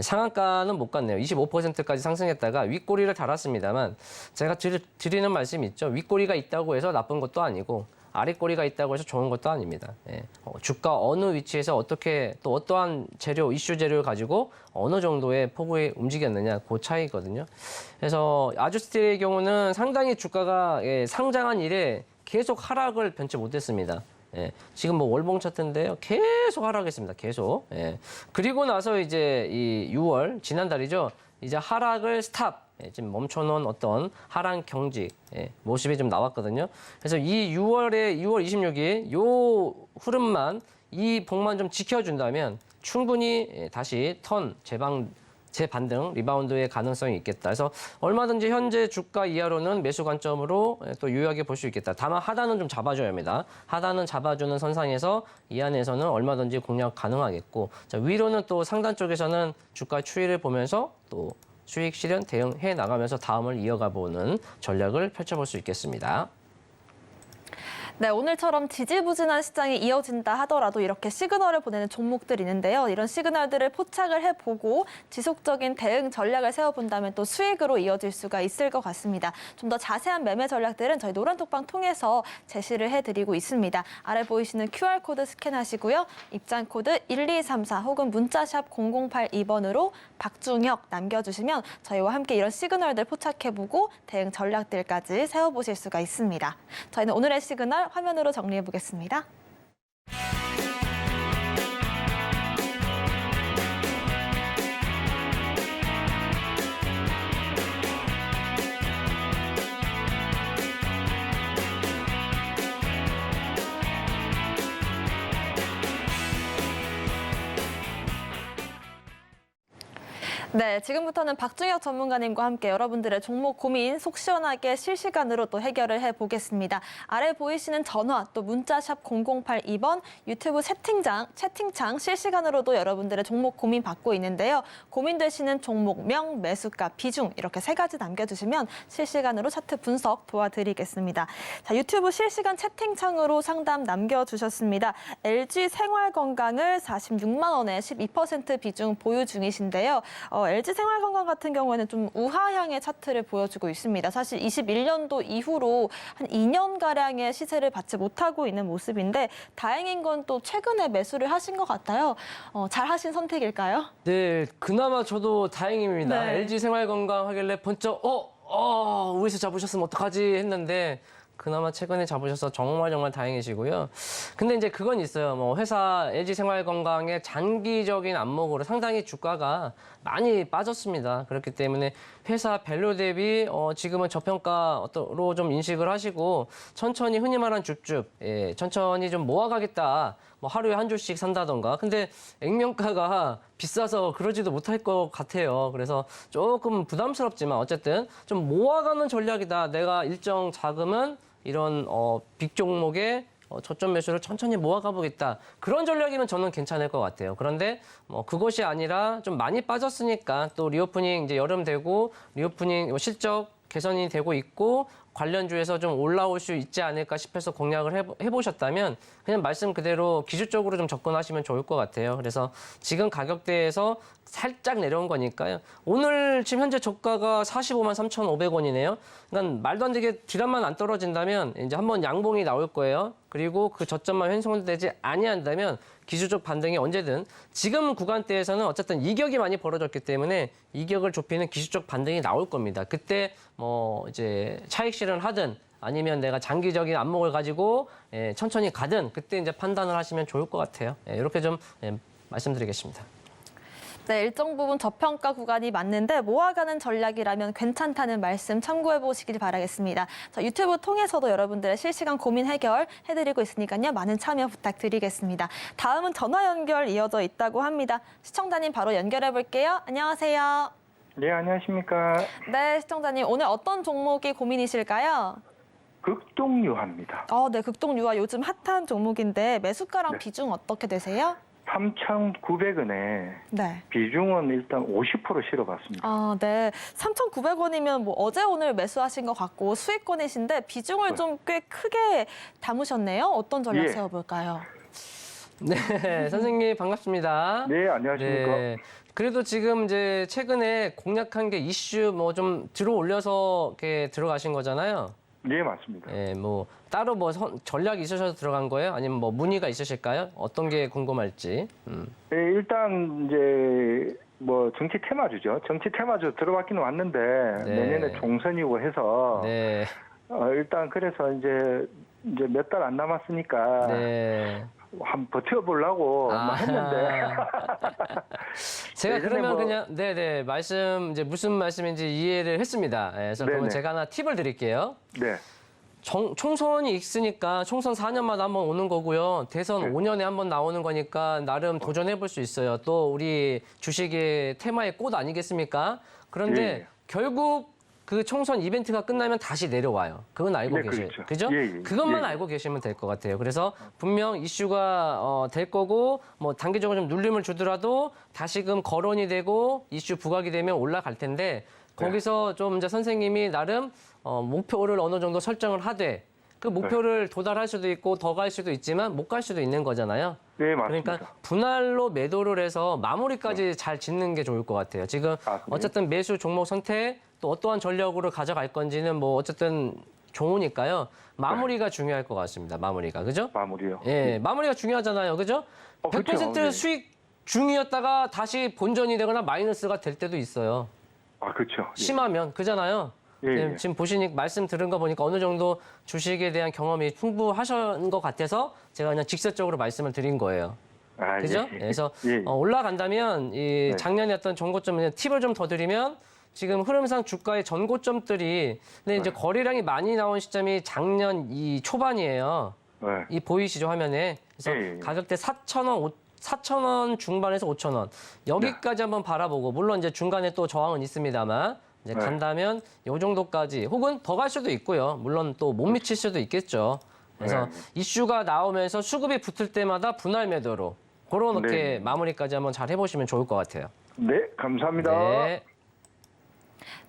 상한가는 못 갔네요. 25%까지 상승했다가 윗꼬리를 달았습니다만 제가 드리는 말씀이 있죠. 윗꼬리가 있다고 해서 나쁜 것도 아니고 아랫꼬리가 있다고 해서 좋은 것도 아닙니다. 주가 어느 위치에서 어떻게 또 어떠한 재료, 이슈 재료를 가지고 어느 정도의 폭이 움직였느냐 그 차이거든요. 그래서 아주스틸의 경우는 상당히 주가가 상장한 이래 계속 하락을 변치 못했습니다. 지금 뭐 월봉 차트인데요. 계속 하락했습니다. 계속. 그리고 나서 이제 이 6월 지난달이죠. 이제 하락을 스탑. 지금 멈춰놓은 어떤 하락 경직 모습이 좀 나왔거든요. 그래서 이 6월 26일 요 흐름만 이 봉만 좀 지켜준다면 충분히 다시 재반등, 리바운드의 가능성이 있겠다. 그래서 얼마든지 현재 주가 이하로는 매수 관점으로 또 유효하게 볼 수 있겠다. 다만 하단은 좀 잡아줘야 합니다. 하단은 잡아주는 선상에서 이 안에서는 얼마든지 공략 가능하겠고, 자, 위로는 또 상단 쪽에서는 주가 추이를 보면서 또 수익 실현 대응해 나가면서 다음을 이어가 보는 전략을 펼쳐볼 수 있겠습니다. 네, 오늘처럼 지지부진한 시장이 이어진다 하더라도 이렇게 시그널을 보내는 종목들이 있는데요. 이런 시그널들을 포착을 해보고 지속적인 대응 전략을 세워본다면 또 수익으로 이어질 수가 있을 것 같습니다. 좀 더 자세한 매매 전략들은 저희 노란톡방 통해서 제시를 해드리고 있습니다. 아래 보이시는 QR코드 스캔하시고요. 입장 코드 1234 혹은 문자샵 0082번으로 박중혁 남겨주시면 저희와 함께 이런 시그널들 포착해보고 대응 전략들까지 세워보실 수가 있습니다. 저희는 오늘의 시그널 화면으로 정리해 보겠습니다. 네, 지금부터는 박중혁 전문가님과 함께 여러분들의 종목 고민 속 시원하게 실시간으로 또 해결을 해보겠습니다. 아래 보이시는 전화 또 문자샵 0082번 유튜브 채팅창 실시간으로도 여러분들의 종목 고민 받고 있는데요. 고민되시는 종목명, 매수가, 비중 이렇게 3가지 남겨주시면 실시간으로 차트 분석 도와드리겠습니다. 자, 유튜브 실시간 채팅창으로 상담 남겨주셨습니다. LG 생활건강을 46만 원에 12% 비중 보유 중이신데요. LG 생활건강 같은 경우에는 좀 우하향의 차트를 보여주고 있습니다. 사실 21년도 이후로 한 2년가량의 시세를 받지 못하고 있는 모습인데 다행인 건 또 최근에 매수를 하신 것 같아요. 잘 하신 선택일까요? 네, 그나마 저도 다행입니다. 네. LG 생활건강 하길래 번쩍 우에서 잡으셨으면 어떡하지 했는데 그나마 최근에 잡으셔서 정말 다행이시고요. 근데 이제 그건 있어요. 뭐 회사 LG 생활건강의 장기적인 안목으로 상당히 주가가 많이 빠졌습니다. 그렇기 때문에 회사 밸류 대비 지금은 저평가로 좀 인식을 하시고 천천히 흔히 말하는 줍줍, 천천히 좀 모아가겠다. 뭐 하루에 한 주씩 산다던가. 근데 액면가가 비싸서 그러지도 못할 것 같아요. 그래서 조금 부담스럽지만 어쨌든 좀 모아가는 전략이다. 내가 일정 자금은 이런 빅 종목에 초점 매수를 천천히 모아가 보겠다. 그런 전략이면 저는 괜찮을 것 같아요. 그런데 뭐 그것이 아니라 좀 많이 빠졌으니까 또 리오프닝 이제 여름 되고 리오프닝 실적 개선이 되고 있고 관련주에서 좀 올라올 수 있지 않을까 싶어서 공략을 해보셨다면 그냥 말씀 그대로 기술적으로 좀 접근하시면 좋을 것 같아요. 그래서 지금 가격대에서 살짝 내려온 거니까요. 오늘 지금 현재 저가가 45만 3,500원이네요. 그러니까 말도 안 되게 뒤란만 안 떨어진다면 이제 한번 양봉이 나올 거예요. 그리고 그 저점만 훼손되지 아니한다면 기술적 반등이 언제든 지금 구간대에서는 어쨌든 이격이 많이 벌어졌기 때문에 이격을 좁히는 기술적 반등이 나올 겁니다. 그때 뭐 이제 차익 실현을 하든 아니면 내가 장기적인 안목을 가지고 천천히 가든 그때 이제 판단을 하시면 좋을 것 같아요. 이렇게 좀 말씀드리겠습니다. 네, 일정 부분 저평가 구간이 맞는데 모아가는 전략이라면 괜찮다는 말씀 참고해 보시길 바라겠습니다. 자, 유튜브 통해서도 여러분들의 실시간 고민 해결 해드리고 있으니까요. 많은 참여 부탁드리겠습니다. 다음은 전화 연결 이어져 있다고 합니다. 시청자님 바로 연결해 볼게요. 안녕하세요. 네, 안녕하십니까. 네, 시청자님 오늘 어떤 종목이 고민이실까요? 극동유화입니다. 네, 극동유화 요즘 핫한 종목인데 매수가랑 네. 비중 어떻게 되세요? 3,900원에 네. 비중은 일단 50% 실어봤습니다. 네. 3,900원이면 뭐 어제 오늘 매수하신 것 같고 수익권이신데 비중을 좀 꽤 크게 담으셨네요. 어떤 전략 예. 세워볼까요? 네, 선생님 반갑습니다. 네, 안녕하십니까. 네. 그래도 지금 이제 최근에 공략한 게 이슈 뭐 좀 들어 올려서 이렇게 들어가신 거잖아요. 네, 맞습니다. 예, 뭐 따로 뭐 전략이 있으셔서 들어간 거예요? 아니면 뭐 문의가 있으실까요? 어떤 게 궁금할지. 네, 일단 이제 뭐 정치 테마주죠. 정치 테마주 들어왔기는 왔는데 네. 내년에 총선이고 해서 네, 일단 그래서 이제 몇 달 안 남았으니까 네. 한번 버텨보려고 막 했는데 제가 예전에 그러면 뭐- 그냥 네네 말씀 이제 무슨 말씀인지 이해를 했습니다. 그래서 그러면 네네. 제가 하나 팁을 드릴게요. 네, 총선이 있으니까 총선 4년마다 한번 오는 거고요. 대선 네. 5년에 한번 나오는 거니까 나름 도전해 볼 수 있어요. 또 우리 주식의 테마의 꽃 아니겠습니까? 그런데 예. 결국 그 총선 이벤트가 끝나면 다시 내려와요. 그건 알고 네, 계세요. 그렇죠. 그죠? 예, 예. 그것만 예. 알고 계시면 될 것 같아요. 그래서 분명 이슈가 될 거고 뭐 단기적으로 좀 눌림을 주더라도 다시금 거론이 되고 이슈 부각이 되면 올라갈 텐데 거기서 좀 이제 선생님이 나름 목표를 어느 정도 설정을 하되 그 목표를 도달할 수도 있고 더 갈 수도 있지만 못 갈 수도 있는 거잖아요. 네, 맞습니다. 그러니까 분할로 매도를 해서 마무리까지 잘 짓는 게 좋을 것 같아요. 지금 그래요? 어쨌든 매수 종목 선택 또 어떠한 전략으로 가져갈 건지는 뭐 어쨌든 좋으니까요. 마무리가 중요할 것 같습니다. 마무리가 그죠? 마무리요. 예, 마무리가 중요하잖아요. 그죠? 그렇죠. 100% 예. 수익 중이었다가 다시 본전이 되거나 마이너스가 될 때도 있어요. 그렇죠. 예. 심하면 그잖아요. 예, 예. 지금 보시니 말씀 들은 거 보니까 어느 정도 주식에 대한 경험이 풍부하신 것 같아서 제가 그냥 직접적으로 말씀을 드린 거예요. 그죠? 예. 그래서 예, 예. 올라간다면 이 네. 작년에 어떤 전고점 팁을 좀 더 드리면 지금 흐름상 주가의 전고점들이 근데 이제 거래량이 많이 나온 시점이 작년 이 초반이에요. 네. 이 보이시죠 화면에. 그래서 예, 예. 가격대 4,000원 중반에서 5,000원 여기까지 한번 바라보고 물론 이제 중간에 또 저항은 있습니다만 이제 네. 간다면 요 정도까지 혹은 더 갈 수도 있고요. 물론 또 못 미칠 수도 있겠죠. 그래서 네. 이슈가 나오면서 수급이 붙을 때마다 분할 매도로 그렇게 네. 마무리까지 한번 잘 해보시면 좋을 것 같아요. 네, 감사합니다. 네.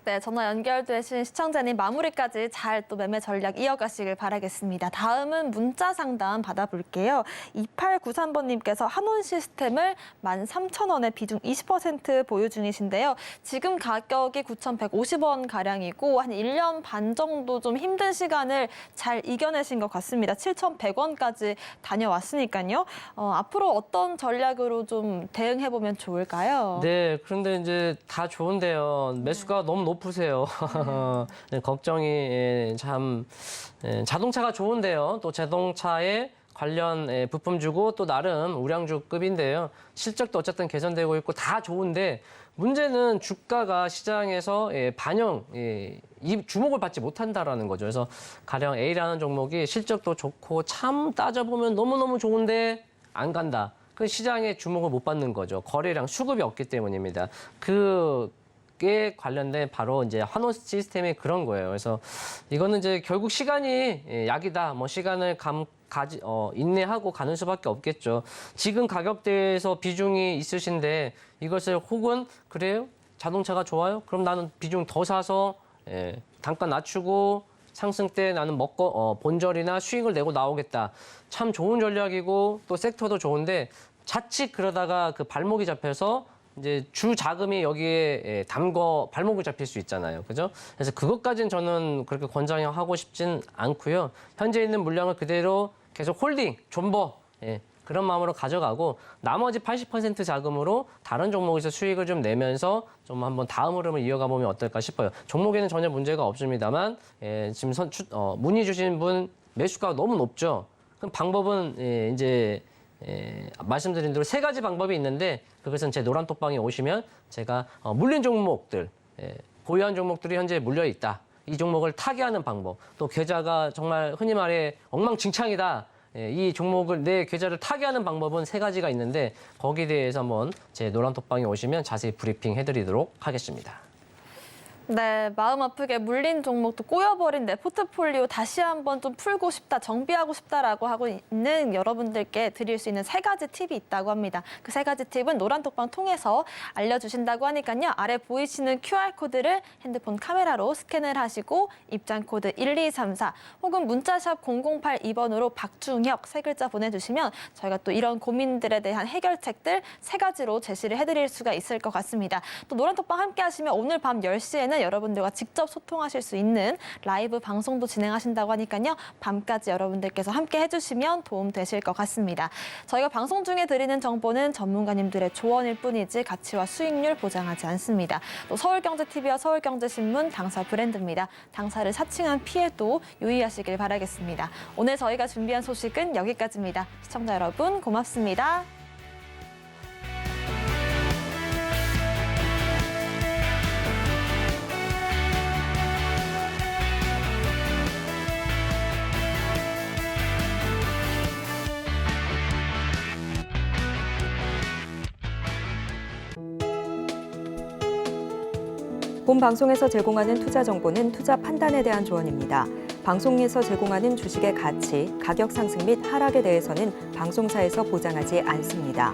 네, 전화 연결되신 시청자님 마무리까지 잘 또 매매 전략 이어가시길 바라겠습니다. 다음은 문자 상담 받아볼게요. 2893번님께서 한온 시스템을 13,000원에 비중 20% 보유 중이신데요. 지금 가격이 9,150원 가량이고 한 1년 반 정도 좀 힘든 시간을 잘 이겨내신 것 같습니다. 7,100원까지 다녀왔으니까요. 앞으로 어떤 전략으로 좀 대응해보면 좋을까요? 네, 그런데 이제 다 좋은데요. 매수가 너무 높으세요. 네, 걱정이 참 자동차가 좋은데요. 또 자동차에 관련 부품 주고 또 나름 우량주급인데요. 실적도 어쨌든 개선되고 있고 다 좋은데 문제는 주가가 시장에서 반영, 이 주목을 받지 못한다라는 거죠. 그래서 가령 A라는 종목이 실적도 좋고 참 따져보면 너무너무 좋은데 안간다. 그 시장의 주목을 못 받는 거죠. 거래량 수급이 없기 때문입니다. 그게 관련된 바로 이제 환원 시스템이 그런 거예요. 그래서 이거는 이제 결국 시간이 약이다. 뭐 시간을 인내하고 가는 수밖에 없겠죠. 지금 가격대에서 비중이 있으신데 이것을 혹은 그래요? 자동차가 좋아요? 그럼 나는 비중 더 사서 단가 낮추고 상승 때 나는 본절이나 수익을 내고 나오겠다. 참 좋은 전략이고 또 섹터도 좋은데 자칫 그러다가 그 발목이 잡혀서 이제 주 자금이 여기에 발목이 잡힐 수 있잖아요. 그죠? 그래서 그것까지는 저는 그렇게 권장하고 싶진 않고요. 현재 있는 물량을 그대로 계속 홀딩, 존버, 그런 마음으로 가져가고 나머지 80% 자금으로 다른 종목에서 수익을 좀 내면서 좀 한번 다음 흐름을 이어가 보면 어떨까 싶어요. 종목에는 전혀 문제가 없습니다만 지금 문의 주신 분 매수가가 너무 높죠. 그럼 방법은 이제 말씀드린 대로 3가지 방법이 있는데 그것은 제 노란톡방에 오시면 제가 물린 종목들, 보유한 종목들이 현재 물려 있다. 이 종목을 타개하는 방법, 또 계좌가 정말 흔히 말해 엉망진창이다. 이 종목을 내 계좌를 타개하는 방법은 3가지가 있는데 거기에 대해서 한번 제 노란톡방에 오시면 자세히 브리핑 해드리도록 하겠습니다. 네, 마음 아프게 물린 종목도 꼬여버린 내 포트폴리오 다시 한번 좀 풀고 싶다, 정비하고 싶다라고 하고 있는 여러분들께 드릴 수 있는 3가지 팁이 있다고 합니다. 그 3가지 팁은 노란톡방 통해서 알려주신다고 하니까요. 아래 보이시는 QR코드를 핸드폰 카메라로 스캔을 하시고 입장코드 1234 혹은 문자샵 0082번으로 박중혁 3글자 보내주시면 저희가 또 이런 고민들에 대한 해결책들 3가지로 제시를 해드릴 수가 있을 것 같습니다. 또 노란톡방 함께 하시면 오늘 밤 10시에는 여러분들과 직접 소통하실 수 있는 라이브 방송도 진행하신다고 하니까요. 밤까지 여러분들께서 함께 해주시면 도움 되실 것 같습니다. 저희가 방송 중에 드리는 정보는 전문가님들의 조언일 뿐이지 가치와 수익률 보장하지 않습니다. 또 서울경제TV와 서울경제신문 당사 브랜드입니다. 당사를 사칭한 피해도 유의하시길 바라겠습니다. 오늘 저희가 준비한 소식은 여기까지입니다. 시청자 여러분 고맙습니다. 본 방송에서 제공하는 투자 정보는 투자 판단에 대한 조언입니다. 방송에서 제공하는 주식의 가치, 가격 상승 및 하락에 대해서는 방송사에서 보장하지 않습니다.